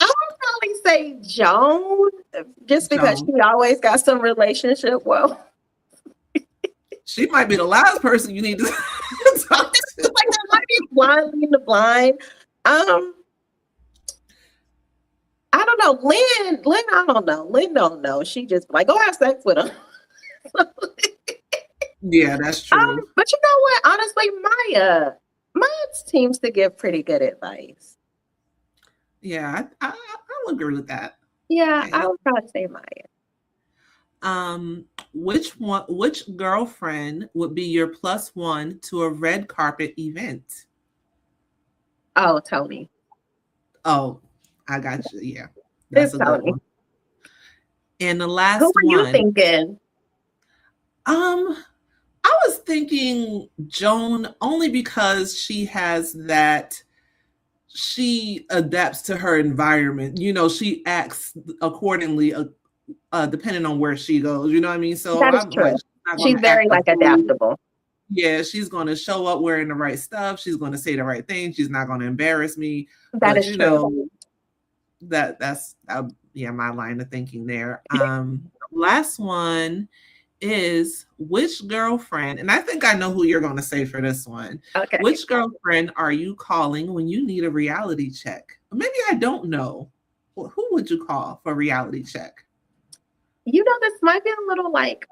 Speaker 2: probably say Joan, just because
Speaker 1: Joan.
Speaker 2: she always got some relationship. Well,
Speaker 1: She might be the last person you need to talk
Speaker 2: it's
Speaker 1: to.
Speaker 2: like that might be blind leading the blind. Um, I don't know. Lynn, I don't know. Lynn don't know. She just like go have sex with him.
Speaker 1: Yeah, that's true.
Speaker 2: But you know what? Honestly, Maya seems to give pretty good advice.
Speaker 1: Yeah, I'll agree with that.
Speaker 2: Yeah,
Speaker 1: Okay.
Speaker 2: I would probably say Maya.
Speaker 1: Which girlfriend would be your plus one to a red carpet event?
Speaker 2: Oh, Tony.
Speaker 1: Oh, I got you. Yeah, that's
Speaker 2: It's
Speaker 1: a good
Speaker 2: Tony.
Speaker 1: one. And the
Speaker 2: Who
Speaker 1: last
Speaker 2: were you
Speaker 1: one,
Speaker 2: thinking?
Speaker 1: um, I was thinking Joan only because she has that she adapts to her environment. She acts accordingly, depending on where she goes. You know what I mean? So
Speaker 2: That is
Speaker 1: I'm like,
Speaker 2: true.
Speaker 1: she's not going
Speaker 2: She's
Speaker 1: to
Speaker 2: very
Speaker 1: act a
Speaker 2: like
Speaker 1: fool.
Speaker 2: adaptable.
Speaker 1: Yeah, she's going to show up wearing the right stuff. She's going to say the right thing. She's not going to embarrass me.
Speaker 2: That
Speaker 1: But
Speaker 2: is true.
Speaker 1: that's yeah, my line of thinking there. Last one is which girlfriend, and I think I know who you're going to say for this one.
Speaker 2: Okay.
Speaker 1: Which girlfriend are you calling when you need a reality check? Maybe I don't know. Who would you call for a reality check?
Speaker 2: This might be a little like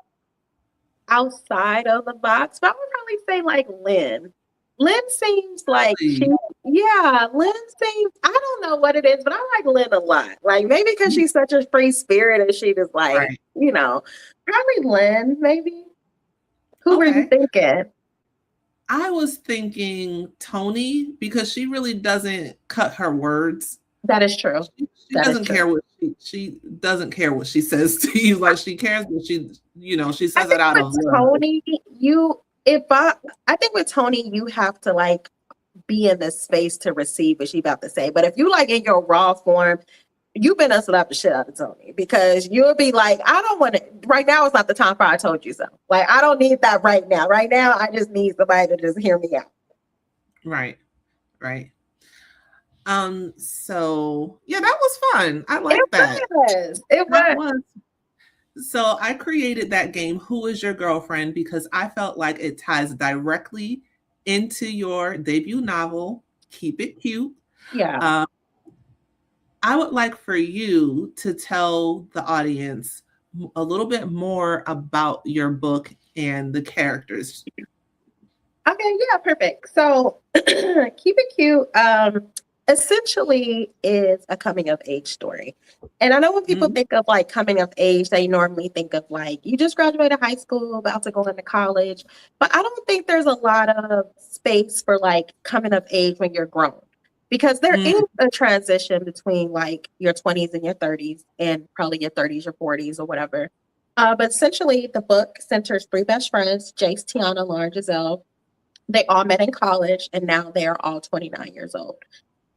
Speaker 2: outside of the box, but I would probably say like Lynn. Lynn seems like
Speaker 1: Really?
Speaker 2: Lynn seems, I don't know what it is, but I like Lynn a lot. Like maybe because she's such a free spirit and she just like,
Speaker 1: Right.
Speaker 2: probably Lynn, maybe. Who were you
Speaker 1: Okay.
Speaker 2: thinking?
Speaker 1: I was thinking Tony because she really doesn't cut her words.
Speaker 2: That is true.
Speaker 1: She
Speaker 2: That is
Speaker 1: doesn't
Speaker 2: true.
Speaker 1: care what she doesn't care what she says to you. Like she cares, but she
Speaker 2: I
Speaker 1: says it
Speaker 2: think
Speaker 1: out
Speaker 2: with
Speaker 1: of love.
Speaker 2: Tony, I think with Tony, you have to like be in the space to receive what she about to say. But if you like in your raw form, you've been us slap the shit out of Tony because you'll be like, I don't want to right now is not the time for I told you so. Like I don't need that right now. Right now, I just need somebody to just hear me out.
Speaker 1: Right. Right. So yeah, that was fun. I
Speaker 2: It
Speaker 1: like that.
Speaker 2: was. It
Speaker 1: That
Speaker 2: was.
Speaker 1: was so I created that game, Who is Your Girlfriend? Because I felt like it ties directly into your debut novel, Keep It Cute.
Speaker 2: Yeah.
Speaker 1: I would like for you to tell the audience a little bit more about your book and the characters.
Speaker 2: Okay, yeah, perfect. So Keep It Cute essentially is a coming of age story. And I know when people
Speaker 1: Mm-hmm.
Speaker 2: think of like coming of age, they normally think of like you just graduated high school, about to go into college. But I don't think there's a lot of space for like coming of age when you're grown. Because there is a transition between like your 20s and your 30s, and probably your 30s, your 40s, or whatever. But essentially, the book centers three best friends: Jace, Tiana, Lauren, Giselle. They all met in college and now they are all 29 years old.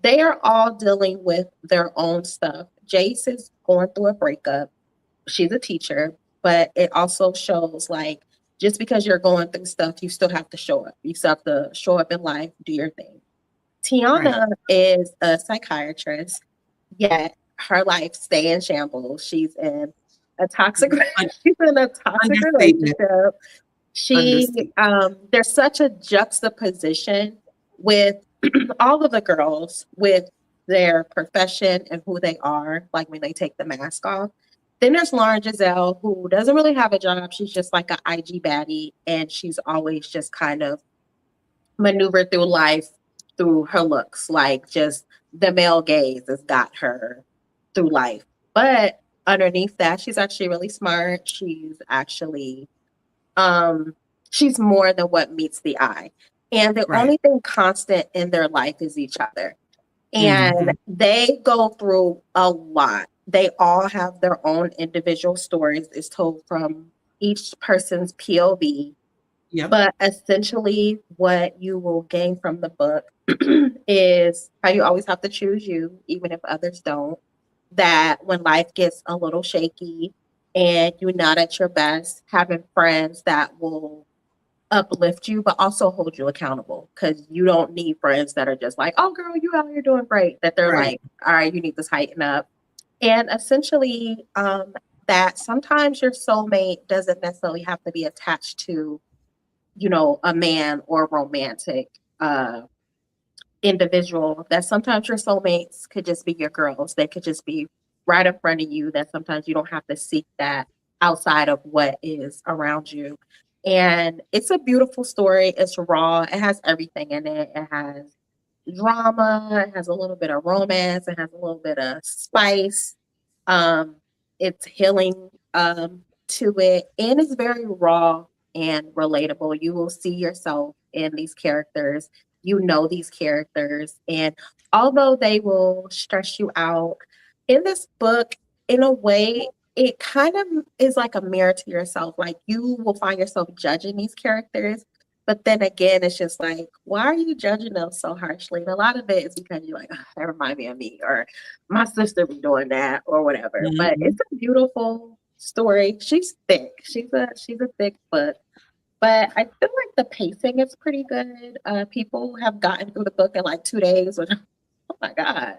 Speaker 2: They are all dealing with their own stuff. Jace is going through a breakup. She's a teacher, but it also shows like just because you're going through stuff, you still have to show up. You still have to show up in life, do your thing.
Speaker 1: Right.
Speaker 2: Tiana is a psychiatrist, yet her life stay in shambles. She's in a toxic she's in a toxic
Speaker 1: Understatement.
Speaker 2: relationship. She
Speaker 1: Understatement.
Speaker 2: there's such a juxtaposition with all of the girls with their profession and who they are, like when they take the mask off. Then there's Lauren Giselle, who doesn't really have a job. She's just like an IG baddie, and she's always just kind of maneuvered through life through her looks. Like just the male gaze has got her through life. But underneath that, she's actually really smart. Um, she's more than what meets the eye. And the
Speaker 1: Right.
Speaker 2: only thing constant in their life is each other. And
Speaker 1: Mm-hmm.
Speaker 2: they go through a lot. They all have their own individual stories. It's told from each person's POV.
Speaker 1: Yep.
Speaker 2: But essentially, what you will gain from the book is how you always have to choose you, even if others don't. That when life gets a little shaky and you're not at your best, having friends that will uplift you, but also hold you accountable. Because you don't need friends that are just like, oh, girl, you out here doing great. That they're
Speaker 1: Right.
Speaker 2: like, all right, you need to tighten up. And essentially, that sometimes your soulmate doesn't necessarily have to be attached to a man or romantic uh, individual. That sometimes your soulmates could just be your girls. They could just be right in front of you. That sometimes you don't have to seek that outside of what is around you. And it's a beautiful story. It's raw. It has everything in it. It has drama. It has a little bit of romance. It has a little bit of spice. Um, it's healing to it, and it's very raw and relatable. You will see yourself in these characters. You know these characters, and although they will stress you out in this book, in a way, it kind of is like a mirror to yourself. Like you will find yourself judging these characters, but then again, it's just like, why are you judging them so harshly? And a lot of it is because you're like, "Ugh, that remind me of me," or my sister be doing that, or whatever. But
Speaker 1: Mm-hmm.
Speaker 2: it's a beautiful story. She's thick. She's a thick book. But I feel like the pacing is pretty good. People have gotten through the book in like 2 days, which oh my God.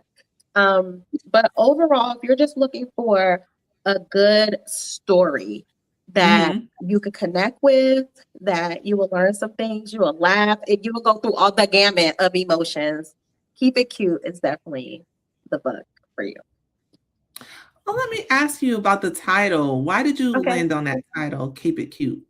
Speaker 2: But overall, if you're just looking for a good story that
Speaker 1: Mm-hmm.
Speaker 2: you could connect with, that you will learn some things, you will laugh, and you will go through all the gamut of emotions, Keep It Cute is definitely the book for you.
Speaker 1: Well, let me ask you about the title. Why did you
Speaker 2: Okay.
Speaker 1: land on that title, Keep It Cute?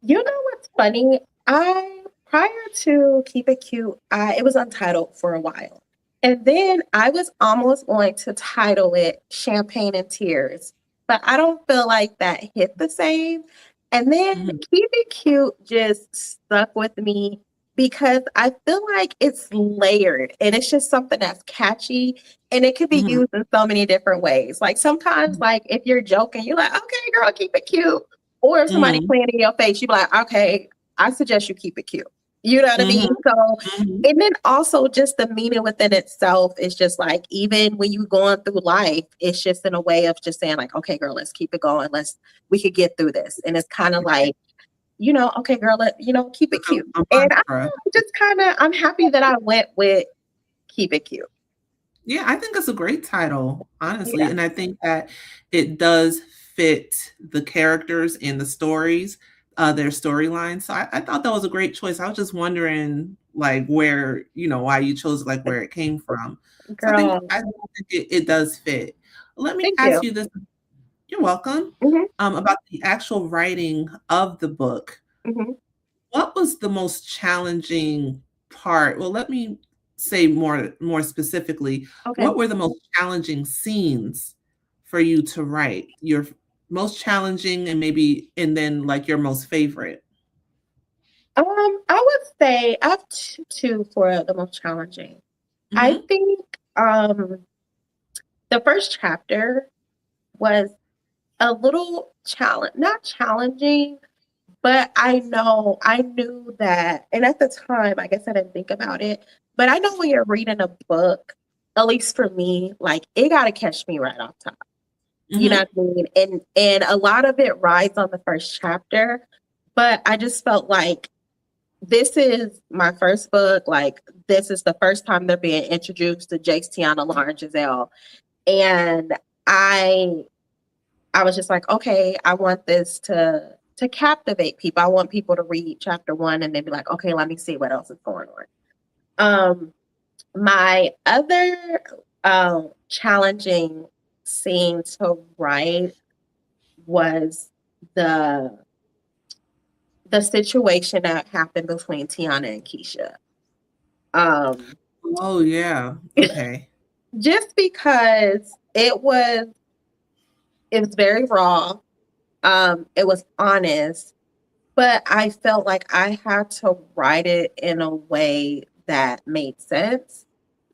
Speaker 2: You know what's funny? I prior to Keep It Cute, it was untitled for a while. And then I was almost going to title it Champagne and Tears, but I don't feel like that hit the same. And then
Speaker 1: Mm-hmm.
Speaker 2: Keep It Cute just stuck with me because I feel like it's layered and it's just something that's catchy and it could be
Speaker 1: Mm-hmm.
Speaker 2: used in so many different ways. Like sometimes, like if you're joking, you're like, okay, girl, keep it cute. Or if somebody
Speaker 1: Mm-hmm.
Speaker 2: playing in your face, you be like, okay, I suggest you keep it cute. You know what I mean?
Speaker 1: Mm-hmm.
Speaker 2: So,
Speaker 1: Mm-hmm.
Speaker 2: and then also just the meaning within itself is just like, even when you going through life, it's just in a way of just saying like, okay, girl, let's keep it going. We could get through this. And it's kind of
Speaker 1: Right.
Speaker 2: like, okay, girl, keep it
Speaker 1: Like
Speaker 2: cute.
Speaker 1: a
Speaker 2: And
Speaker 1: mantra.
Speaker 2: just kind of, I'm happy that I went with keep it cute.
Speaker 1: Yeah, I think it's a great title, honestly.
Speaker 2: Yeah.
Speaker 1: And I think that it does fit the characters and the stories, their storylines. So I thought that was a great choice. I was just wondering, like, where, why you chose, like, where it came from. So I think
Speaker 2: Girl,
Speaker 1: it does fit. Let me
Speaker 2: thank
Speaker 1: ask
Speaker 2: you.
Speaker 1: you this. You're welcome.
Speaker 2: Mhm,
Speaker 1: About the actual writing of the book,
Speaker 2: mhm.
Speaker 1: what was the most challenging part? Well, let me say more specifically,
Speaker 2: Okay.
Speaker 1: what were the most challenging scenes for you to write? Your most challenging and maybe and then like your most favorite?
Speaker 2: I would say I have two for the most challenging. I
Speaker 1: Mhm.
Speaker 2: think the first chapter was a little not challenging, but I knew that, and at the time, I guess I didn't think about it, but I know when you're reading a book, at least for me, like it got to catch me right off top. You know
Speaker 1: Mhm.
Speaker 2: what I mean? And a lot of it rides on the first chapter, but I just felt like this is my first book. Like this is the first time they're being introduced to Jake's, Tiana, Lauren, Giselle, and I I was just like, okay, I want this to captivate people. I want people to read chapter one and then be like, okay, let me see what else is going on. Um, my other challenging scene to write was the the situation that happened between Tiana and Keisha. Um,
Speaker 1: Oh, yeah. Okay.
Speaker 2: just because it was very raw. It was honest, but I felt like I had to write it in a way that made sense,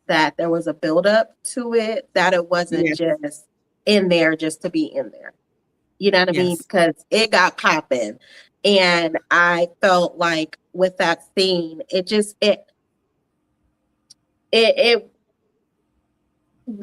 Speaker 2: that there was a buildup to it, that it wasn't
Speaker 1: Yes.
Speaker 2: just in there just to be in there. You know what I mean?
Speaker 1: Yes.
Speaker 2: Because it got popping. And I felt like with that scene, it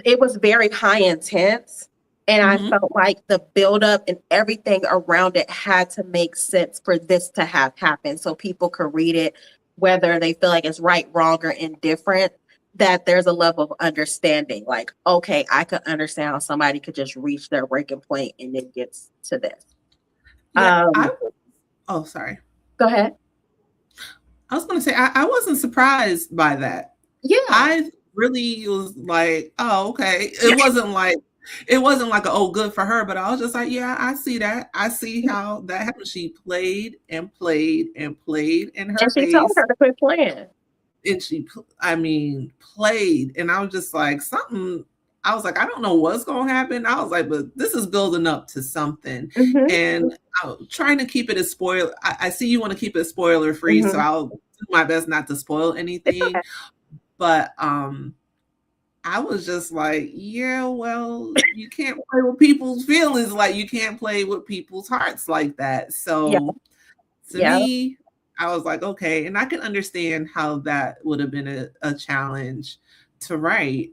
Speaker 2: it was very high intense. And I
Speaker 1: Mhm.
Speaker 2: felt like the buildup and everything around it had to make sense for this to have happened so people could read it, whether they feel like it's right, wrong, or indifferent, that there's a level of understanding. Like, okay, I could understand how somebody could just reach their breaking point and it gets to this.
Speaker 1: Yeah,
Speaker 2: Um,
Speaker 1: oh, sorry.
Speaker 2: Go ahead.
Speaker 1: I was gonna say I wasn't surprised by that.
Speaker 2: Yeah.
Speaker 1: I really was like, "Oh, okay." It wasn't like, "Oh, good for her," but I was just like, "Yeah, I see that. I see how that happened." She played and played and played in her
Speaker 2: And she told
Speaker 1: face,
Speaker 2: her to quit playing.
Speaker 1: and I mean, played, and I was just like, something I was like, "I don't know what's gonna happen." I was like, "But this is building up to something,"
Speaker 2: Hmm.
Speaker 1: and I'm trying to keep it as spoiler. I see you wanna keep it spoiler free, so
Speaker 2: Hmm.
Speaker 1: I'll do my best not to spoil
Speaker 2: It's
Speaker 1: anything,
Speaker 2: okay.
Speaker 1: but, I was just like, yeah, well, you can't play with people's feelings like you can't play with people's hearts like that.
Speaker 2: Yeah.
Speaker 1: So to
Speaker 2: Yeah.
Speaker 1: me, I was like, okay, and I can understand how that would have been a challenge to write.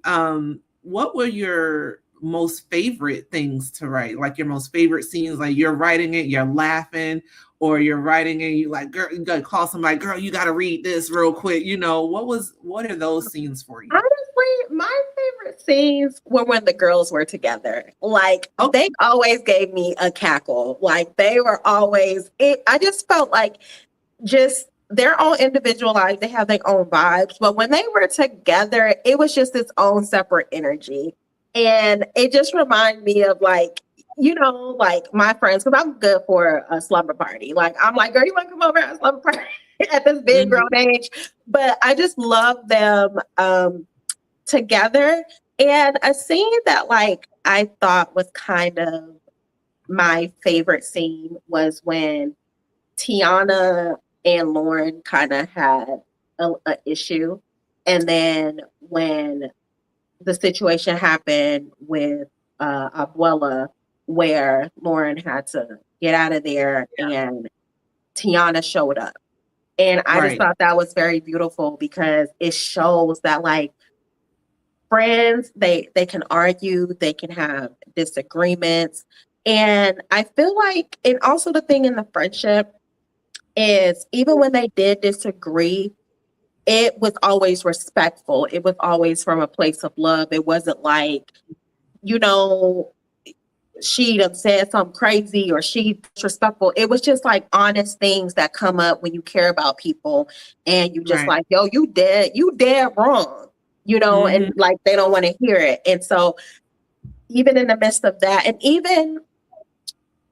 Speaker 1: What were your most favorite things to write? Like your most favorite scenes, like you're writing it, you're laughing, or you're writing it, you like, girl, you gotta call somebody, girl, you gotta read this real quick. What are those scenes for you?
Speaker 2: Honestly, my favorite scenes were when the girls were together. Like they
Speaker 1: Okay.
Speaker 2: always gave me a cackle. Like they were always I just felt like just their own individual life, they have their own vibes. But when they were together, it was just its own separate energy. And it just reminded me of like, like my friends, because I'm good for a slumber party. Like I'm like, girl, you want to come over at a slumber party at this big grown
Speaker 1: Mhm.
Speaker 2: age? But I just love them together. And a scene that like I thought was kind of my favorite scene was when Tiana and Lauren kind of had a issue. And then when the situation happened with Abuela, where Lauren had to get out of there and Tiana showed up. And I just
Speaker 1: Right.
Speaker 2: thought that was very beautiful because it shows that like friends, they can argue, they can have disagreements. And I feel like, and also the thing in the friendship is even when they did disagree, it was always respectful. It was always from a place of love. It wasn't like, you know, she done said something crazy or she disrespectful. It was just like honest things that come up when you care about people and you just
Speaker 1: Right.
Speaker 2: like, yo, you dead wrong, and
Speaker 1: Mhm.
Speaker 2: like they don't want to hear it. And so even in the midst of that, and even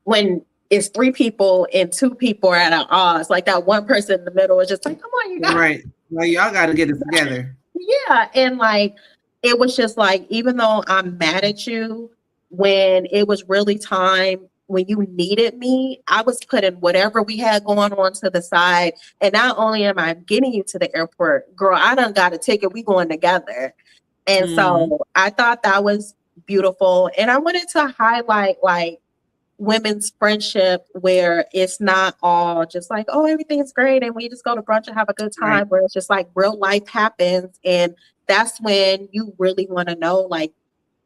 Speaker 2: when it's three people and two people are at odds, like that one person in the middle is just like, come on, you guys.
Speaker 1: Right. Well, y'all got to get it together.
Speaker 2: Yeah. And like, it was just like, even though I'm mad at you, when it was really time when you needed me, I was putting whatever we had going on to the side. And not only am I getting you to the airport, girl, I done got a ticket. We going together. And so I thought that was beautiful. And I wanted to highlight like women's friendship where it's not all just like, oh, everything's great and we just go to brunch and have a good time,
Speaker 1: Right.
Speaker 2: where it's just like real life happens. And that's when you really want to know, like,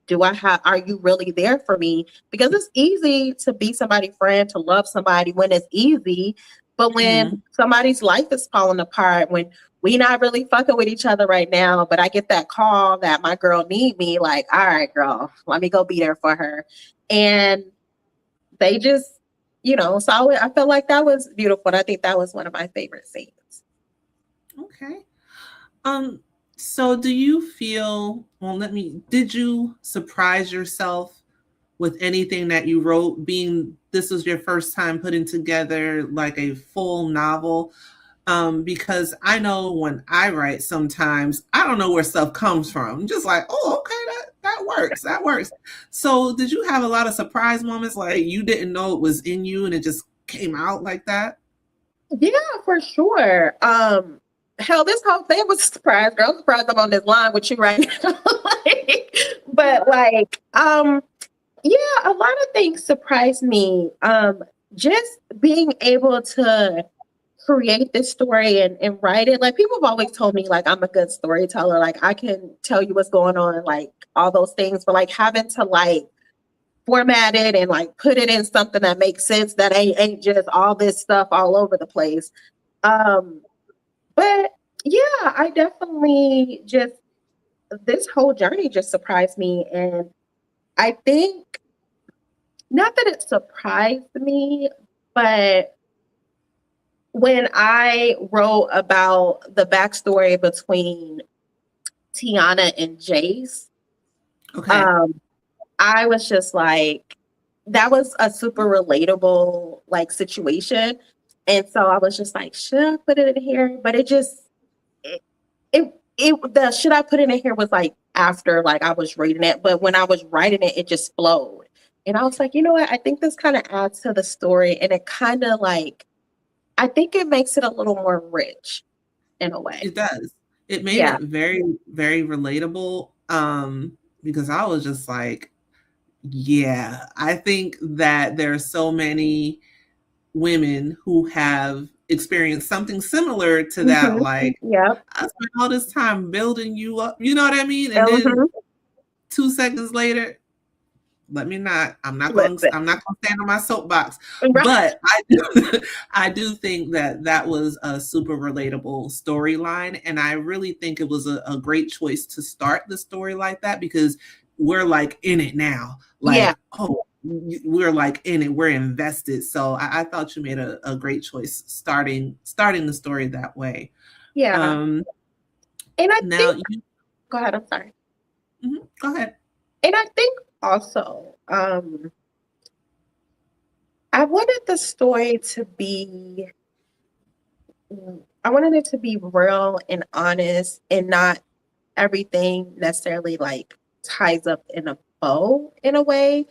Speaker 2: are you really there for me? Because it's easy to be somebody's friend, to love somebody when it's easy. But when somebody's life is falling apart, when we not really fucking with each other right now, but I get that call that my girl need me, like, all right, girl, let me go be there for her. And they just, so I felt like that was beautiful. And I think that was one of my favorite scenes.
Speaker 1: Okay. So do you feel, did you surprise yourself with anything that you wrote, being this was your first time putting together like a full novel? Because I know when I write, sometimes I don't know where stuff comes from. I'm just like, oh, okay, that works. That works. So did you have a lot of surprise moments, like you didn't know it was in you and it just came out like that?
Speaker 2: Yeah, for sure. Hell, this whole thing was a surprise, girl. I'm surprised I'm on this line with you right now. But like, yeah, a lot of things surprised me. Just being able to create this story and write it. Like, people have always told me like I'm a good storyteller. Like, I can tell you what's going on, like all those things, but like having to like format it and like put it in something that makes sense, that ain't just all this stuff all over the place. But yeah, I definitely just, this whole journey just surprised me. And I think, not that it surprised me, but when I wrote about the backstory between Tiana and Jace,
Speaker 1: Okay.
Speaker 2: I was just like, that was a super relatable like situation. And so I was just like, should I put it in here? But the should I put it in here was like after like I was reading it. But when I was writing it, it just flowed. And I was like, you know what? I think this kind of adds to the story. And it kind of like, I think it makes it a little more rich in a way.
Speaker 1: It does. It made it very, very relatable. Because I was just like, yeah, I think that there are so many women who have experienced something similar to that. Like, I spent all this time building you up, you know what I mean? And then 2 seconds later, I'm not going to stand on my soapbox, but I do think that was a super relatable storyline. And I really think it was a great choice to start the story like that, because we're like in it now. Like, oh, we're like in it, we're invested. So I thought you made a great choice starting the story that way.
Speaker 2: And I think, go ahead, I'm sorry.
Speaker 1: Go ahead.
Speaker 2: And I think also, I wanted the story to be, I wanted it to be real and honest, and not everything necessarily like ties up in a bow in a way.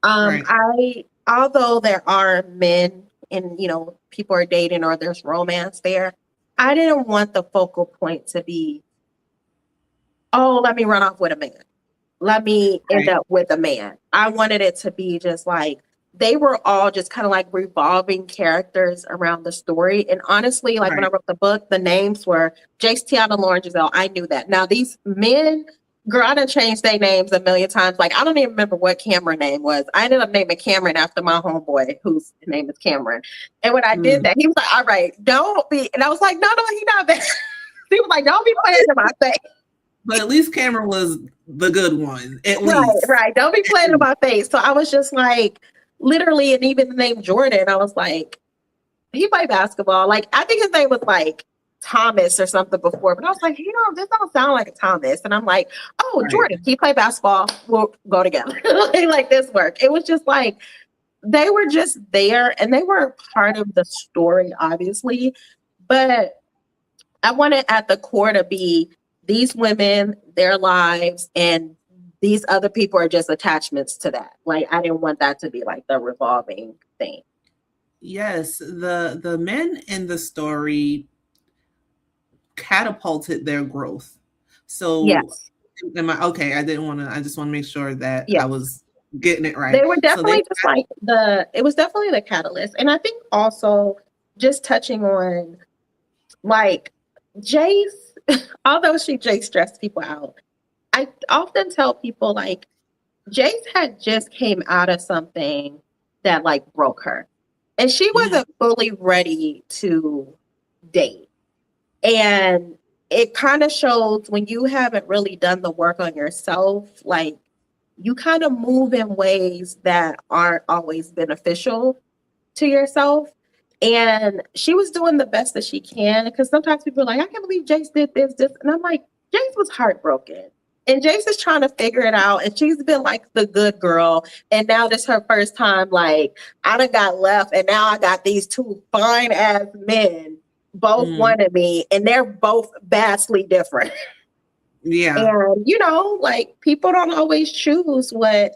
Speaker 2: Although there are men and, people are dating or there's romance there, I didn't want the focal point to be, oh, let me run off with a man. Let me end up with a man. I wanted it to be just like, they were all just kind of like revolving characters around the story. And honestly, like when I wrote the book, the names were Jace, Tiana, Lauren, Giselle. I knew that. Now these men, girl, I done changed their names a million times. Like, I don't even remember what Cameron's name was. I ended up naming Cameron after my homeboy, whose name is Cameron. And when I did that, he was like, all right, don't be. And I was like, no, he's not that. He was like, don't be playing in my face.
Speaker 1: But at least Cameron was the good one. At least.
Speaker 2: Right. Don't be playing in my face. So I was just like, literally, and even the name Jordan, I was like, he played basketball. Like, I think his name was like Thomas or something before, but I was like, this don't sound like a Thomas. And I'm like, oh, Jordan, he played basketball. We'll go together. Like this work. It was just like, they were just there and they were part of the story, obviously. But I wanted at the core to be these women, their lives, and these other people are just attachments to that. Like I didn't want that to be like the revolving thing.
Speaker 1: Yes, the men in the story catapulted their growth. So
Speaker 2: Yes.
Speaker 1: am I okay? I didn't want to. I just want to make sure that I
Speaker 2: Yes.
Speaker 1: was getting it right.
Speaker 2: They were
Speaker 1: So they,
Speaker 2: definitely just like it was definitely the catalyst. And I think also just touching on like Jace, although Jace stressed people out, I often tell people like Jace had just came out of something that like broke her. And she
Speaker 1: mhm,
Speaker 2: wasn't fully ready to date. And it kind of shows when you haven't really done the work on yourself, like you kind of move in ways that aren't always beneficial to yourself. And she was doing the best that she can because sometimes people are like, I can't believe Jace did this. And I'm like, Jace was heartbroken. And Jace is trying to figure it out. And she's been like the good girl. And now this is her first time, like, I done got left. And now I got these two fine ass men both
Speaker 1: mm,
Speaker 2: wanted me. And they're both vastly different.
Speaker 1: yeah,
Speaker 2: And, like people don't always choose what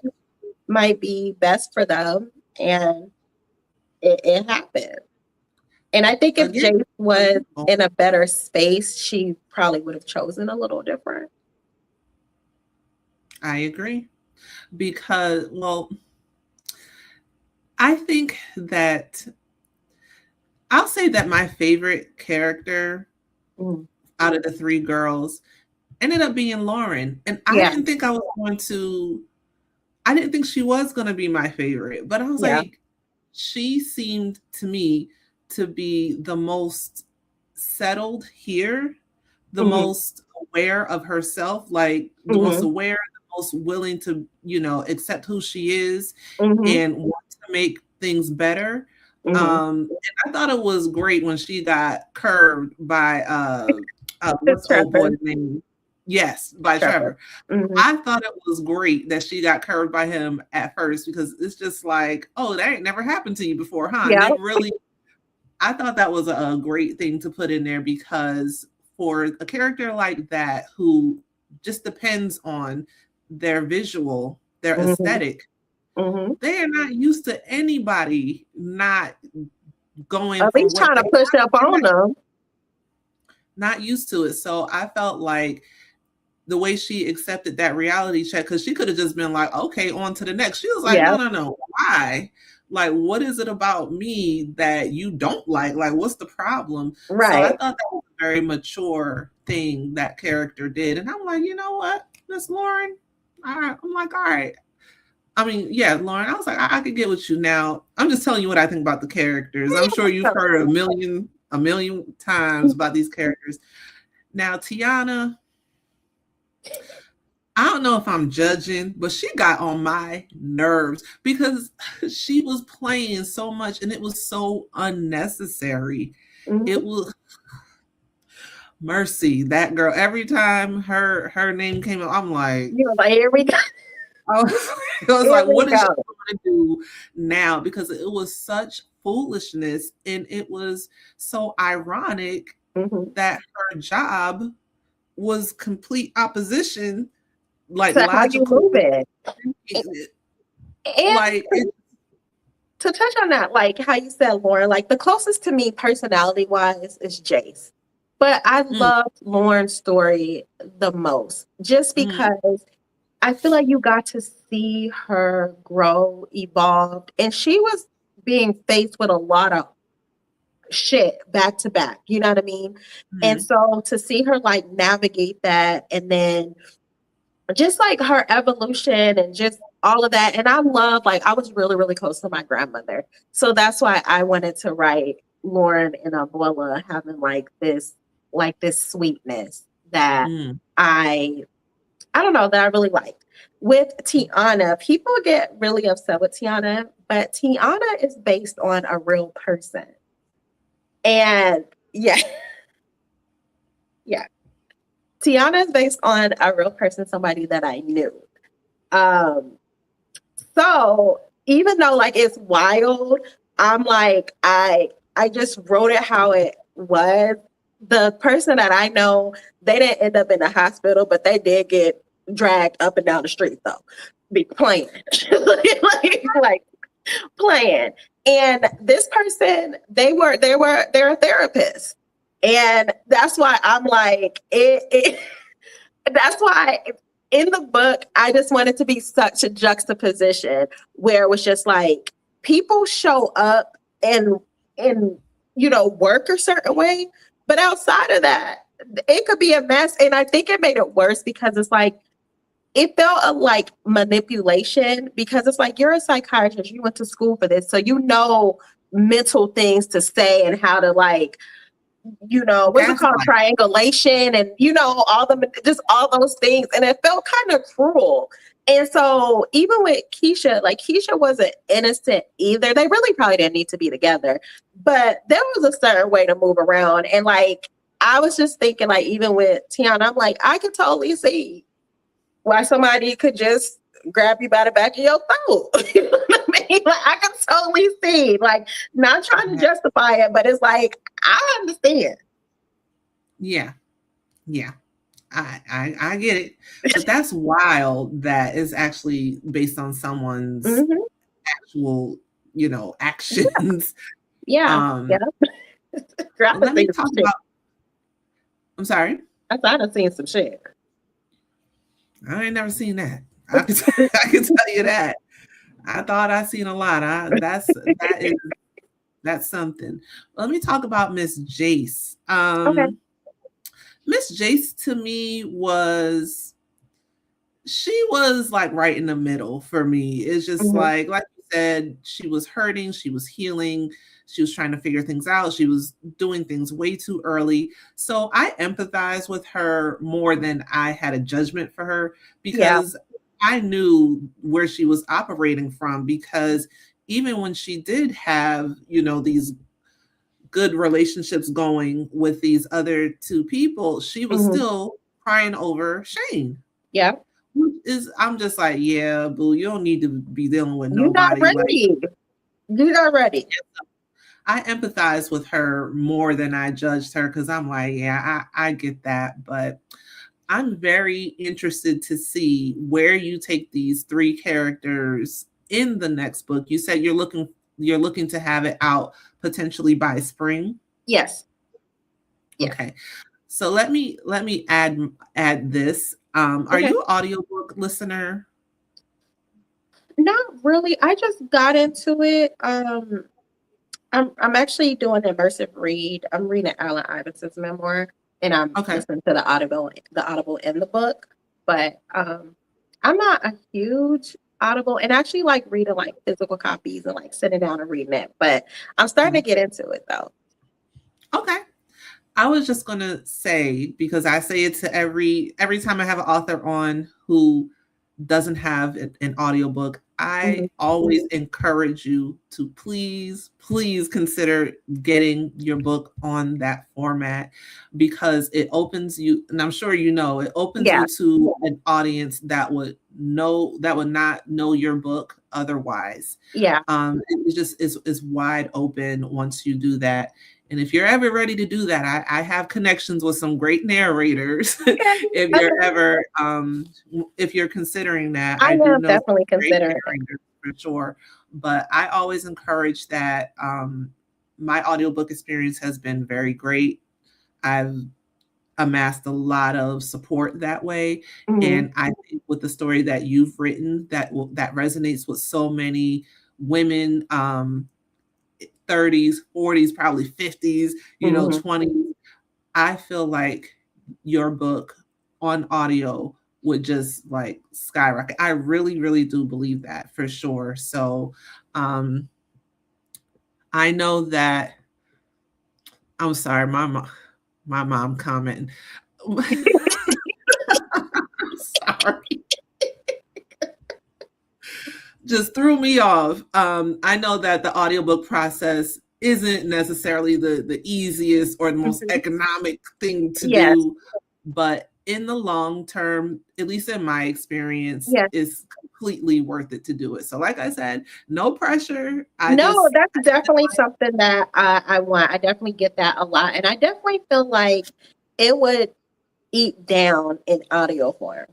Speaker 2: might be best for them. And it happened. And I think if
Speaker 1: again,
Speaker 2: Jace
Speaker 1: some
Speaker 2: was
Speaker 1: people.
Speaker 2: in a better space, she probably would have chosen a little different.
Speaker 1: I agree because, well, I think that I'll say that my favorite character
Speaker 2: Mm.
Speaker 1: out of the three girls ended up being Lauren, and I
Speaker 2: Yeah,
Speaker 1: didn't think I was going to. I didn't think she was going to be my favorite, but I was
Speaker 2: yeah.
Speaker 1: like, she seemed to me to be the most settled here, the
Speaker 2: Hmm.
Speaker 1: most aware of herself, like the most
Speaker 2: Hmm.
Speaker 1: aware, the most willing to, accept who she is
Speaker 2: Hmm.
Speaker 1: and want to make things better.
Speaker 2: Hmm.
Speaker 1: And I thought it was great when she got curved by what's old
Speaker 2: Trevor.
Speaker 1: boy's name? Yes, by
Speaker 2: Trevor.
Speaker 1: Trevor.
Speaker 2: Hmm.
Speaker 1: I thought it was great that she got curved by him at first because it's just like, oh, that ain't never happened to you before, huh? And
Speaker 2: Yeah.
Speaker 1: it really, I thought that was a great thing to put in there because for a character like that who just depends on their visual, their
Speaker 2: Hmm.
Speaker 1: aesthetic,
Speaker 2: Hmm.
Speaker 1: they are not used to anybody not going
Speaker 2: At
Speaker 1: for
Speaker 2: least
Speaker 1: what
Speaker 2: trying
Speaker 1: they
Speaker 2: to push
Speaker 1: want.
Speaker 2: up
Speaker 1: They're
Speaker 2: on them.
Speaker 1: not used to it. So I felt like the way she accepted that reality check, because she could have just been like, okay, on to the next. She was like,
Speaker 2: Yeah.
Speaker 1: no, no, no. Why? Like, what is it about me that you don't like? Like, what's the problem? So I
Speaker 2: Right.
Speaker 1: thought that was a very mature thing that character did. And I'm like, you know what, Miss Lauren? All right. I'm like, all right. I mean, yeah, Lauren, I was like, I could get with you now. I'm just telling you what I think about the characters. I'm sure you've heard a million times about these characters. Now, Tiana, I don't know if I'm judging, but she got on my nerves because she was playing so much and it was so unnecessary. It
Speaker 2: Hmm.
Speaker 1: was Mercy, that girl. Every time her name came up, I'm like,
Speaker 2: You know, like here we go.
Speaker 1: I was, I was
Speaker 2: Here
Speaker 1: like,
Speaker 2: we
Speaker 1: what is she
Speaker 2: go.
Speaker 1: going to do now? Because it was such foolishness and it was so ironic
Speaker 2: Hmm.
Speaker 1: that her job was complete opposition, like
Speaker 2: So how you
Speaker 1: logical.
Speaker 2: move it? And
Speaker 1: Like it,
Speaker 2: to touch on that, like how you said, Lauren, like the closest to me personality wise is Jace. But I
Speaker 1: mm,
Speaker 2: love Lauren's story the most just
Speaker 1: mm,
Speaker 2: because I feel like you got to see her grow, evolve, and she was being faced with a lot of shit back to back. You know what I mean? And
Speaker 1: mm.
Speaker 2: so to see her like navigate that and then just like her evolution and just all of that. And I love, like, I was really, really close to my grandmother. So that's why I wanted to write Lauren and Abuela having like this sweetness that
Speaker 1: Mm.
Speaker 2: I, I don't know, that I really liked. With Tiana, people get really upset with Tiana, but Tiana is based on a real person. And yeah, yeah. Tiana is based on a real person, somebody that I knew. Um, So even though like it's wild, I'm like, I just wrote it how it was. The person that I know, they didn't end up in the hospital, but they did get dragged up and down the street though. Be playing. like playing. And this person, they're a therapist. And that's why I'm like, that's why in the book, I just wanted to be such a juxtaposition where it was just like people show up and work a certain way, but outside of that, it could be a mess. And I think it made it worse because it's like it felt like manipulation because it's like you're a psychiatrist, you went to school for this, so you know mental things to say and how to like what's it called, triangulation, and all those things, and it felt kind of cruel. And so even with Keisha, like Keisha wasn't innocent either. They really probably didn't need to be together, but there was a certain way to move around. And like I was just thinking, like even with Tiana, I'm like I could totally see why somebody could just grab you by the back of your throat. You know what I mean? Like I can totally see, like not trying to justify it, but it's like I understand.
Speaker 1: Yeah. I get it. But that's wild that is actually based on someone's actual, actions.
Speaker 2: Yeah.
Speaker 1: Let me talk about. I'm sorry.
Speaker 2: I thought I'd seen some shit.
Speaker 1: I ain't never seen that. I can tell you that. I thought I seen a lot. That's something. Let me talk about Miss Jace.
Speaker 2: Okay.
Speaker 1: Miss Jace to me she was like right in the middle for me. It's just like you said, she was hurting, she was healing, she was trying to figure things out, she was doing things way too early. So I empathize with her more than I had a judgment for her because I knew where she was operating from, because even when she did have, these good relationships going with these other two people, she was still crying over Shane.
Speaker 2: Yeah.
Speaker 1: I'm just like, yeah, boo, you don't need to be dealing with nobody.
Speaker 2: You're not ready.
Speaker 1: I empathize with her more than I judged her because I'm like, yeah, I get that. But I'm very interested to see where you take these three characters in the next book. You said you're looking to have it out potentially by spring.
Speaker 2: Yes.
Speaker 1: Okay. So let me add this. Are you an audiobook listener?
Speaker 2: Not really. I just got into it. I'm actually doing an immersive read. I'm reading Allen Iverson's memoir, and I'm listening to the Audible in the book. But I'm not a huge Audible, and I actually like reading like physical copies and like sitting down and reading it. But I'm starting to get into it though.
Speaker 1: Okay. I was just gonna say, because I say it to every time I have an author on who doesn't have an audiobook, I always encourage you to please consider getting your book on that format, because it opens you, and I'm sure it opens you to an audience that would not know your book otherwise.
Speaker 2: Yeah.
Speaker 1: It just is wide open once you do that. And if you're ever ready to do that, I have connections with some great narrators. If you're considering that,
Speaker 2: I am definitely considering
Speaker 1: for sure. But I always encourage that. My audiobook experience has been very great. I've amassed a lot of support that way, and I think with the story that you've written, that resonates with so many women. 30s, 40s, probably 50s, 20s. I feel like your book on audio would just like skyrocket. I really, really do believe that for sure. So I know that, I'm sorry, my mom commenting. Sorry. Just threw me off. I know that the audiobook process isn't necessarily the easiest or the most economic thing to do, but in the long term, at least in my experience,
Speaker 2: Yes.
Speaker 1: is completely worth it to do it. So, like I said, no pressure.
Speaker 2: No, that's definitely something that I want. I definitely get that a lot. And I definitely feel like it would eat down in audio form.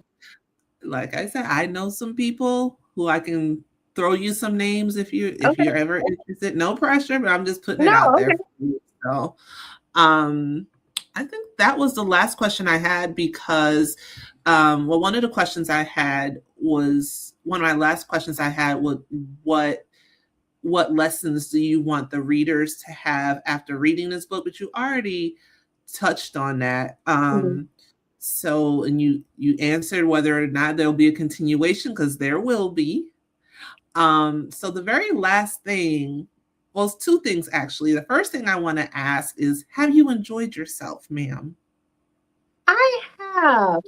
Speaker 1: like I said, I know some people who I can throw you some names if
Speaker 2: Okay.
Speaker 1: you're ever interested. No pressure, but I'm just putting it
Speaker 2: No,
Speaker 1: out there
Speaker 2: okay.
Speaker 1: for you. So, um, I think that was the last question I had because, well, one of the questions I had was one of my last questions I had was what lessons do you want the readers to have after reading this book? But you already touched on that.
Speaker 2: Mhm.
Speaker 1: So, and you answered whether or not there'll be a continuation because there will be. So the very last thing, well, it's two things actually. The first thing I want to ask is, have you enjoyed yourself, ma'am?
Speaker 2: I have.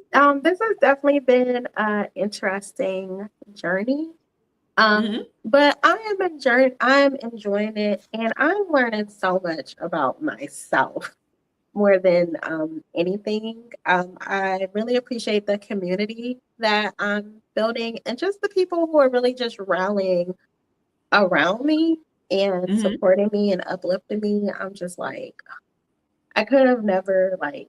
Speaker 2: This has definitely been an interesting journey.
Speaker 1: Mm-hmm.
Speaker 2: But I'm enjoying it, and I'm learning so much about myself more than anything. I really appreciate the community that I'm building and just the people who are really just rallying around me and
Speaker 1: Mm-hmm.
Speaker 2: supporting me and uplifting me. I'm just like, I could have never like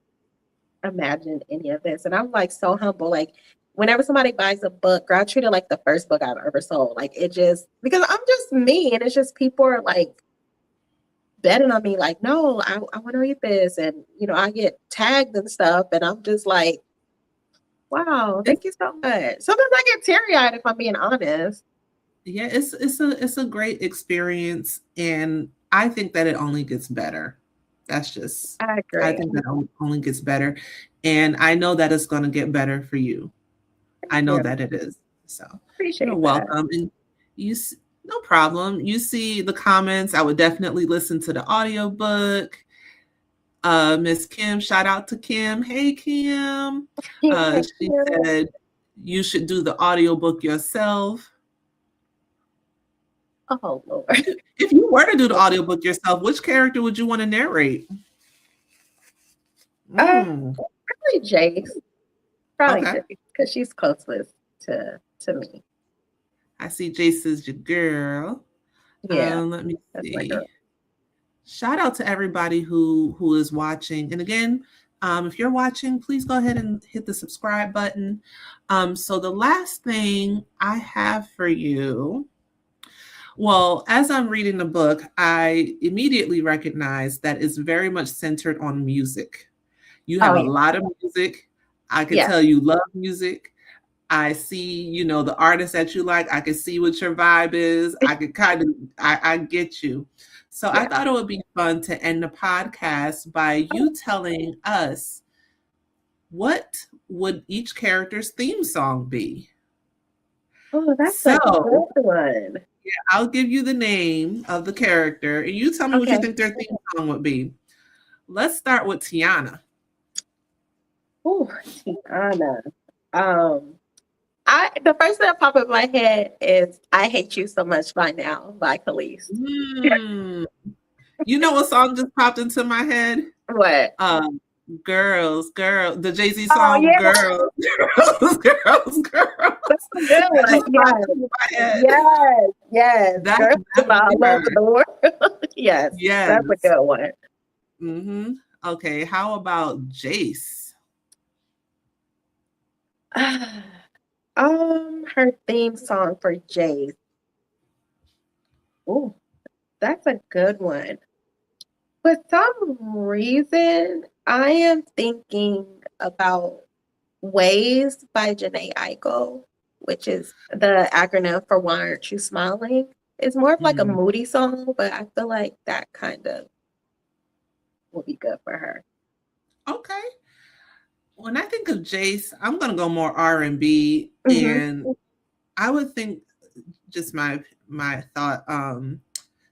Speaker 2: imagined any of this. And I'm like so humble. Like whenever somebody buys a book, girl, I treat it like the first book I've ever sold. Like it just because I'm just me and it's just people are like betting on me, like, no, I want to read this. And I get tagged and stuff, and I'm just like, wow,
Speaker 1: It's,
Speaker 2: thank you so much. Sometimes I get teary-eyed if I'm being honest.
Speaker 1: yeah, it's a great experience, and I think that it only gets better. That's just
Speaker 2: I
Speaker 1: I
Speaker 2: agree.
Speaker 1: think that only gets better, and I know that it's going to get better for you. I know
Speaker 2: Yeah,
Speaker 1: that it is. So you're
Speaker 2: appreciate that.
Speaker 1: welcome. And no problem. You see the comments. I would definitely listen to the audiobook. Miss Kim, shout out to Kim. Hey, Kim.
Speaker 2: Thank
Speaker 1: She
Speaker 2: you.
Speaker 1: said you should do the audiobook yourself.
Speaker 2: Oh Lord.
Speaker 1: If you were to do the audiobook yourself, which character would you want to narrate?
Speaker 2: Uh,
Speaker 1: Mm,
Speaker 2: probably Jace. Probably
Speaker 1: okay.
Speaker 2: Jace, because she's closest to me.
Speaker 1: I see Jace's your girl.
Speaker 2: Yeah,
Speaker 1: Let me
Speaker 2: that's my
Speaker 1: see.
Speaker 2: girl.
Speaker 1: Shout out to everybody who is watching. And again, if you're watching, please go ahead and hit the subscribe button. So the last thing I have for you, well, as I'm reading the book, I immediately recognize that it's very much centered on music. You
Speaker 2: Oh
Speaker 1: have a
Speaker 2: yeah,
Speaker 1: lot of music. I can
Speaker 2: yeah,
Speaker 1: tell you love music. I see, the artists that you like. I can see what your vibe is. I can I get you. So I
Speaker 2: yeah.
Speaker 1: thought it would be fun to end the podcast by you telling us what would each character's theme song be.
Speaker 2: Oh, that's a
Speaker 1: So
Speaker 2: good one.
Speaker 1: I'll give you the name of the character and you tell me what you
Speaker 2: Okay.
Speaker 1: think their theme song would be. Let's start with Tiana.
Speaker 2: Oh, Tiana. Um, I the first thing that popped in my head is "I Hate You So Much by Now" by Khalees.
Speaker 1: Hmm. You know what song just popped into my head?
Speaker 2: What?
Speaker 1: Um, girl, the Jay-Z
Speaker 2: Oh
Speaker 1: song,
Speaker 2: yeah,
Speaker 1: girls, girls.
Speaker 2: that's a good
Speaker 1: That
Speaker 2: one.
Speaker 1: just
Speaker 2: Yes,
Speaker 1: popped into my head.
Speaker 2: yes, yes.
Speaker 1: That
Speaker 2: Girls is
Speaker 1: that would be
Speaker 2: all
Speaker 1: her.
Speaker 2: over the world. Yes, that's a
Speaker 1: Yes.
Speaker 2: good one.
Speaker 1: Okay, how about Jace?
Speaker 2: Her theme song for Jace. Oh, that's a good one. For some reason, I am thinking about Waves by Janae Eiko, which is the acronym for Why Aren't You Smiling? It's more of like a
Speaker 1: Hmm.
Speaker 2: moody song, but I feel like that kind of will be good for her.
Speaker 1: Okay. When I think of Jace, I'm gonna go more R&B,
Speaker 2: Hmm.
Speaker 1: and I would think just my thought.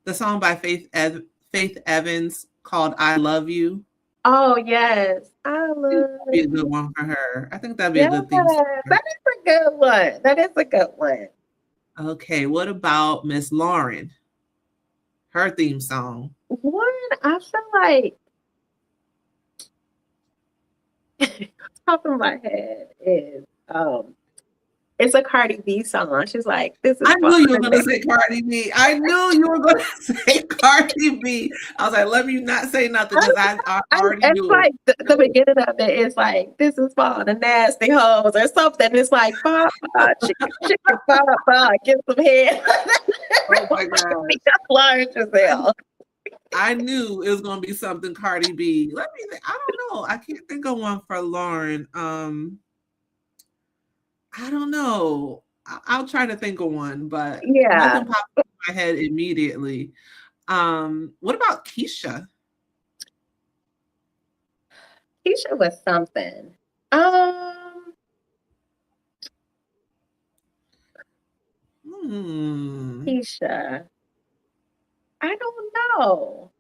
Speaker 1: The song by Faith Evans called "I Love You."
Speaker 2: Oh yes, I
Speaker 1: I think
Speaker 2: love
Speaker 1: that'd be a good
Speaker 2: you.
Speaker 1: one for her. I think that'd be a
Speaker 2: Yes,
Speaker 1: good theme song for
Speaker 2: that is a good one. That is a good one.
Speaker 1: her. Okay, what about Miss Lauren? Her theme song.
Speaker 2: One, I feel like top of my head is it's a Cardi B song. She's like, "This is
Speaker 1: I
Speaker 2: fun."
Speaker 1: knew you were going to say Cardi B. I knew you were going to say Cardi B. I was like, let me not say nothing because I already
Speaker 2: It's
Speaker 1: knew it.
Speaker 2: like the beginning of it is like, "This is for the nasty hoes" or something. It's like, "Ba ba chicken ba, get some head."
Speaker 1: Oh my God.
Speaker 2: That's large as hell.
Speaker 1: I knew it was going to be something Cardi B. Let me think. I don't know. I can't think of one for Lauren. I don't know. I'll try to think of one, but
Speaker 2: Yeah,
Speaker 1: nothing popped in my head immediately. What about Keisha?
Speaker 2: Keisha was something. Um, Keisha. I don't know.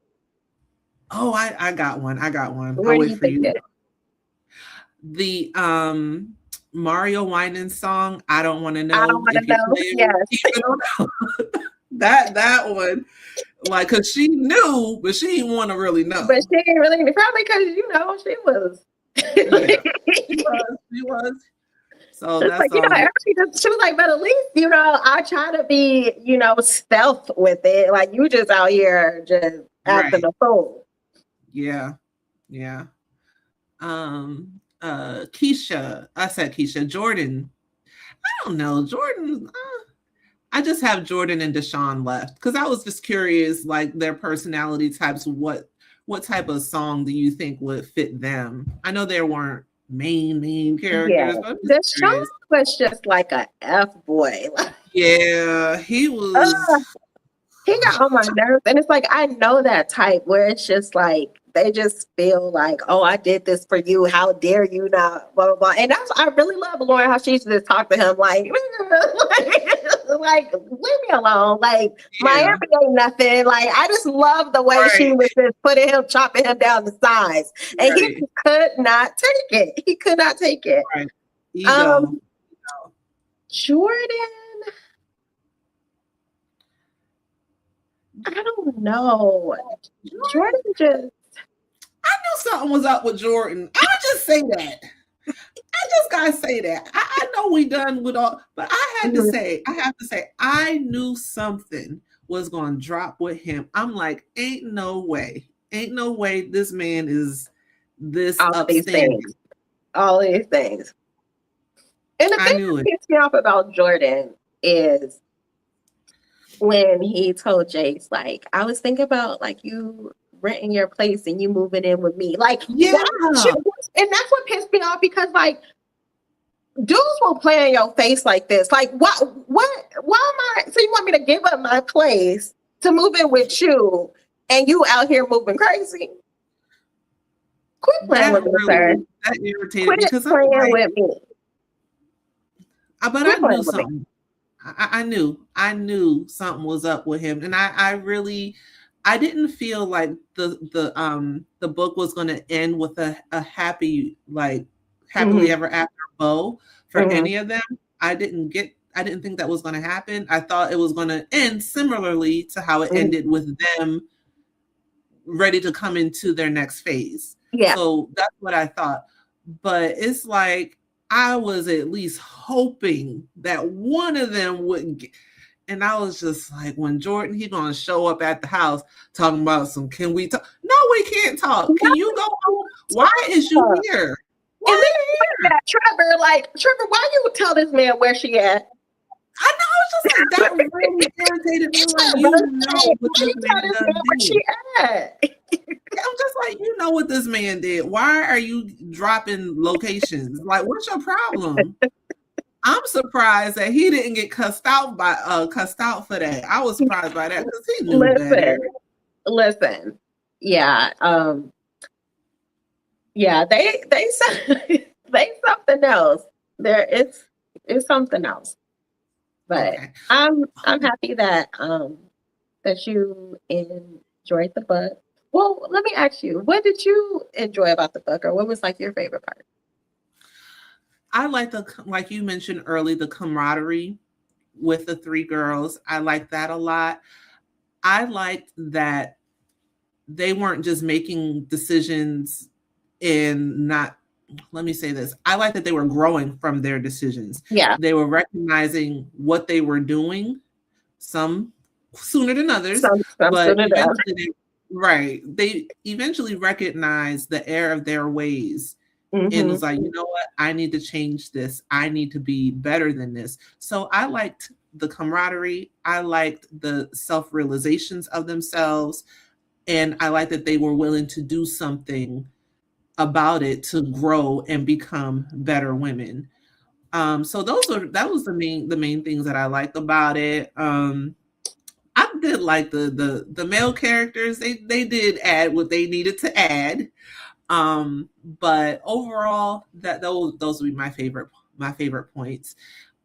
Speaker 1: Oh, I got one. I got one. I'll
Speaker 2: Where do
Speaker 1: wait
Speaker 2: you
Speaker 1: for
Speaker 2: think
Speaker 1: you.
Speaker 2: it?
Speaker 1: The Mario Winans song, I don't want to
Speaker 2: I don't
Speaker 1: know
Speaker 2: want to
Speaker 1: if you
Speaker 2: know.
Speaker 1: play
Speaker 2: Yes,
Speaker 1: it. That one, like, cause she knew, but she didn't want to really know.
Speaker 2: but she didn't really probably because she was.
Speaker 1: Yeah, she was. So
Speaker 2: It's
Speaker 1: that's
Speaker 2: like,
Speaker 1: all.
Speaker 2: she was like, but at least, I try to be, stealth with it. Like, you just out here just acting
Speaker 1: Right.
Speaker 2: a fool.
Speaker 1: Yeah. Yeah. Keisha. I said Keisha. Jordan. I don't know. Jordan. I just have Jordan and Deshaun left because I was just curious, like their personality types. What type of song do you think would fit them? I know there weren't main
Speaker 2: Yeah.
Speaker 1: characters, but I'm just
Speaker 2: Deshaun
Speaker 1: curious.
Speaker 2: was just like a F boy. Like,
Speaker 1: Yeah, he was.
Speaker 2: he got on my nerves. And it's like, I know that type where it's just like, they just feel like, oh, I did this for you. How dare you not? Blah, blah, blah. And I really love Lauren, how she used to just talk to him like, like, leave me alone. Like, Miami
Speaker 1: Yeah,
Speaker 2: ain't nothing. Like, I just love the way she
Speaker 1: right,
Speaker 2: was just putting him, chopping him down the sides. And he
Speaker 1: right,
Speaker 2: could not take it. He could not take it.
Speaker 1: right. Ego.
Speaker 2: Um, Jordan, I don't know. Jordan just,
Speaker 1: I knew something was up with Jordan. I just say that. I just gotta say that. I know we done with all, but I have to say, I knew something was gonna drop with him. I'm like, ain't no way. Ain't no way this man is this
Speaker 2: all these things.
Speaker 1: upstanding.
Speaker 2: All these things. And the
Speaker 1: I
Speaker 2: thing
Speaker 1: knew
Speaker 2: that
Speaker 1: it.
Speaker 2: pissed me off about Jordan is when he told Jace, like, I was thinking about like you renting your place and you moving in with me. Like,
Speaker 1: Yeah.
Speaker 2: why would you? And that's what pissed me off because like dudes will play in your face like this. Like, why am I so you want me to give up my place to move in with you and you out here moving crazy? Quit playing with me, sir.
Speaker 1: That irritated
Speaker 2: Quit
Speaker 1: me because I'm
Speaker 2: playing
Speaker 1: like,
Speaker 2: with me.
Speaker 1: but I
Speaker 2: Quit playing
Speaker 1: knew
Speaker 2: with me.
Speaker 1: something. I knew something was up with him, and I didn't feel like the book was going to end with a happy, like, happily
Speaker 2: Mm-hmm.
Speaker 1: ever after bow for
Speaker 2: Mm-hmm.
Speaker 1: any of them. I didn't think that was going to happen. I thought it was going to end similarly to how it
Speaker 2: Mm-hmm.
Speaker 1: ended with them ready to come into their next phase.
Speaker 2: Yeah.
Speaker 1: So that's what I thought. But it's like I was at least hoping that one of them would get, and I was just like, when Jordan, he gonna show up at the house talking about some, can we talk? No, we can't talk. Can you go home? Why is you here? Why
Speaker 2: And then
Speaker 1: are you here?
Speaker 2: Trevor, why you tell this man where she at?
Speaker 1: I know, it's just like that really irritated me. Like, you know what this man done
Speaker 2: Where
Speaker 1: did.
Speaker 2: she at?
Speaker 1: I'm just like, you know what this man did. Why are you dropping locations? Like, what's your problem? I'm surprised that he didn't get cussed out for that. I was surprised by that because he knew better.
Speaker 2: Listen. Yeah. Yeah, they they something else. It's something else. But
Speaker 1: Okay.
Speaker 2: I'm happy that that you enjoyed the book. Well, let me ask you, what did you enjoy about the book, or what was like your favorite part?
Speaker 1: I like like you mentioned early, the camaraderie with the three girls. I like that a lot. I liked that they weren't just making decisions and not let me say this. I like that they were growing from their decisions.
Speaker 2: Yeah.
Speaker 1: They were recognizing what they were doing, some sooner than others,
Speaker 2: Some
Speaker 1: but
Speaker 2: sooner than
Speaker 1: they eventually recognized the error of their ways and
Speaker 2: Mm-hmm.
Speaker 1: was like, you know what, I need to change this. I need to be better than this. So I liked the camaraderie. I liked the self-realizations of themselves. And I liked that they were willing to do something about it to grow and become better women. So that was the main things that I liked about it. I did like the male characters. They did add what they needed to add. But overall, those would be my favorite points.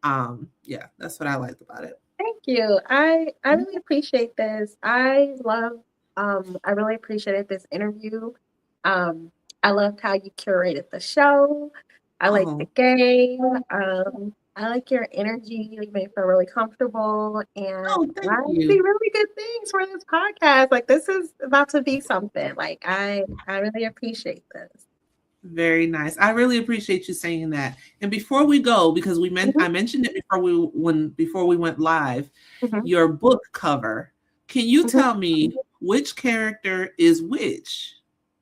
Speaker 1: Yeah, that's what I liked about it.
Speaker 2: Thank you. I really appreciate this. I really appreciated this interview. I loved how you curated the show. I like the
Speaker 1: Oh,
Speaker 2: game. I like your energy. You made me feel really comfortable, and
Speaker 1: oh, thank
Speaker 2: I see
Speaker 1: you.
Speaker 2: really good things for this podcast. Like this is about to be something. Like I really appreciate this.
Speaker 1: Very nice. I really appreciate you saying that. And before we go, because
Speaker 2: Mhm,
Speaker 1: I mentioned it before we went live,
Speaker 2: mhm,
Speaker 1: your book cover. Can you
Speaker 2: mhm.
Speaker 1: tell me which character is which?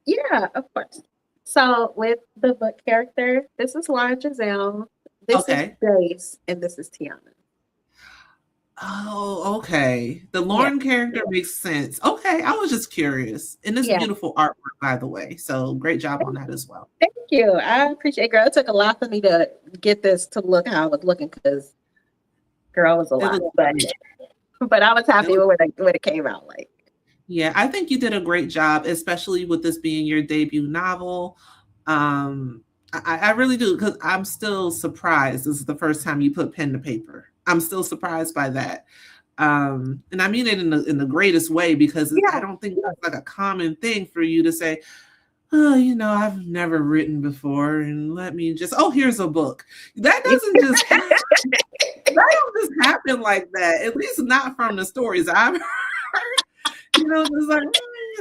Speaker 2: Yeah, of course. So with the book character, this is Lauren Giselle, this is
Speaker 1: Okay.
Speaker 2: Grace, and this is Tiana.
Speaker 1: Oh, okay. The
Speaker 2: Yeah,
Speaker 1: Lauren character makes sense. Okay, I was just curious. And this
Speaker 2: yeah.
Speaker 1: beautiful artwork, by the way. So great job on that as well.
Speaker 2: Thank you. I appreciate it, girl. It took a lot for me to get this to look how I was looking because girl it was a
Speaker 1: It
Speaker 2: lot.
Speaker 1: looks great.
Speaker 2: But I was
Speaker 1: It
Speaker 2: happy
Speaker 1: looks
Speaker 2: with when it came out like.
Speaker 1: Yeah, I think you did a great job, especially with this being your debut novel. I really do because I'm still surprised. This is the first time you put pen to paper. I'm still surprised by that, and I mean it in the greatest way because I
Speaker 2: Yeah.
Speaker 1: don't think that's like a common thing for you to say. Oh, I've never written before, and let me just. Oh, here's a book. That doesn't just happen. That don't just happen like that. At least not from the stories I've heard. It's like,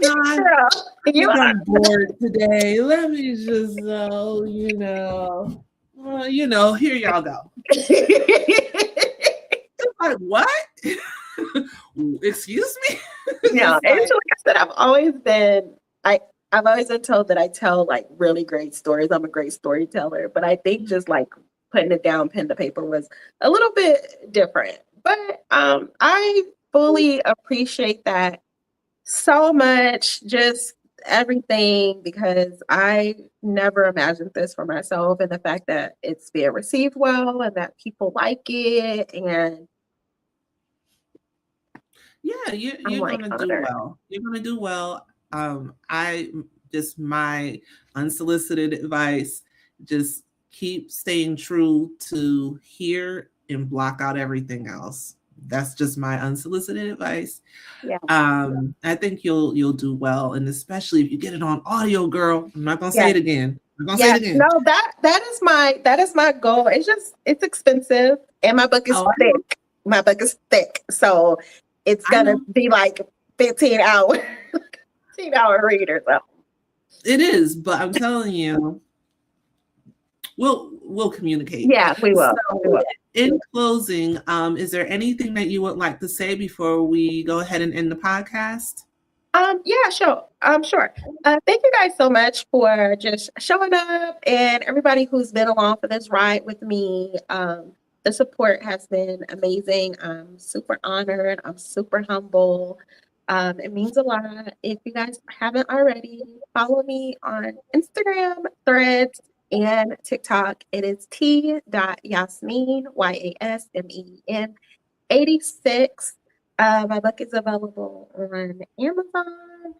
Speaker 2: Girl, you
Speaker 1: think
Speaker 2: are.
Speaker 1: I'm bored today. Let me just, here y'all go. It's like, what? Excuse me?
Speaker 2: Yeah,
Speaker 1: It's
Speaker 2: and
Speaker 1: like,
Speaker 2: so like I said, I've always been told that I tell like really great stories. I'm a great storyteller, but I think just like putting it down pen to paper was a little bit different. But I fully appreciate that so much, just everything, because I never imagined this for myself, and the fact that it's being received well and that people like it, and
Speaker 1: yeah,
Speaker 2: I'm
Speaker 1: you're
Speaker 2: like
Speaker 1: gonna do
Speaker 2: honored.
Speaker 1: well. You're gonna do well. I just my unsolicited advice, just keep staying true to here and block out everything else. That's just my unsolicited advice.
Speaker 2: Yeah,
Speaker 1: I think you'll do well, and especially if you get it on audio, girl. I'm not gonna say
Speaker 2: yeah,
Speaker 1: it again. I'm gonna say
Speaker 2: yeah.
Speaker 1: it again.
Speaker 2: No, that is my goal. It's expensive, and my book is
Speaker 1: Oh,
Speaker 2: thick. My book is thick, so it's
Speaker 1: I
Speaker 2: gonna
Speaker 1: know.
Speaker 2: be like 15 hour, 15-hour reader. So
Speaker 1: It is, but I'm telling you, we'll communicate.
Speaker 2: yeah, we
Speaker 1: So,
Speaker 2: will. We will.
Speaker 1: in closing, is there anything that you would like to say before we go ahead and end the podcast?
Speaker 2: Yeah, sure. Sure. Thank you guys so much for just showing up and everybody who's been along for this ride with me. The support has been amazing. I'm super honored. I'm super humble. It means a lot. If you guys haven't already, follow me on Instagram, Threads, and TikTok. It is T.Yasmeen, Yasmeen 86. My book is available on Amazon,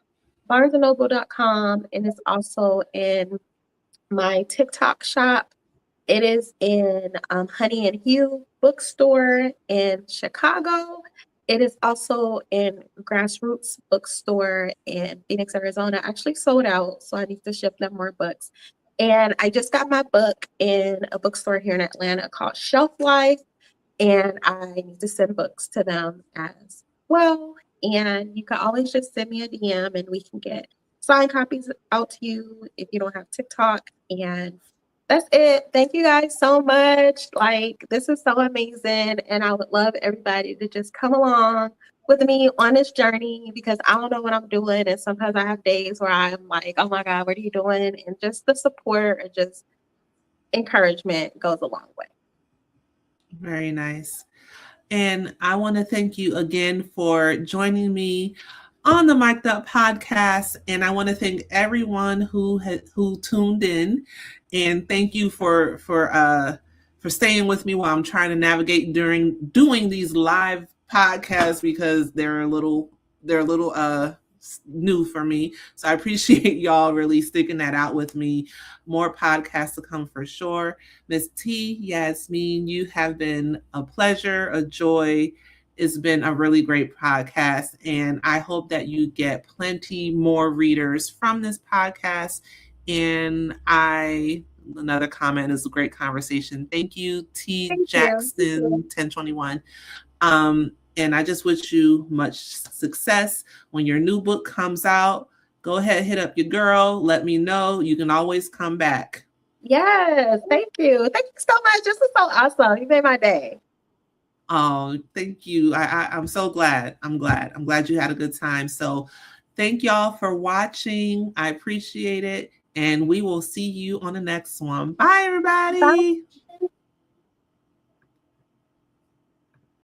Speaker 2: barnesandnoble.com, and it's also in my TikTok shop. It is in Honey and Hugh bookstore in Chicago. It is also in Grassroots bookstore in Phoenix, Arizona. Actually sold out, so I need to ship them more books. And I just got my book in a bookstore here in Atlanta called Shelf Life, and I need to send books to them as well. And you can always just send me a DM and we can get signed copies out to you if you don't have TikTok. And That's it. Thank you guys so much. Like, this is so amazing. And I would love everybody to just come along with me on this journey because I don't know what I'm doing. And sometimes I have days where I'm like, oh my God, what are you doing? And just the support and just encouragement goes a long way.
Speaker 1: Very nice. And I want to thank you again for joining me on the Mic'd Up podcast. And I want to thank everyone who tuned in. And thank you for staying with me while I'm trying to navigate during doing these live podcasts because they're a little new for me. So I appreciate y'all really sticking that out with me. More podcasts to come for sure. Miss T.Yasmeen, you have been a pleasure, a joy. It's been a really great podcast, and I hope that you get plenty more readers from this podcast. And another comment is a great conversation. Thank you, T.
Speaker 2: Thank you.
Speaker 1: Jackson 1021. And I just wish you much success when your new book comes out. Go ahead, hit up your girl. Let me know. You can always come back.
Speaker 2: Yes. Thank you. Thank you so much. This is so awesome. You made my day.
Speaker 1: Oh, thank you. I'm so glad. I'm glad you had a good time. So thank y'all for watching. I appreciate it. And we will see you on the next one. Bye, everybody.
Speaker 2: Bye.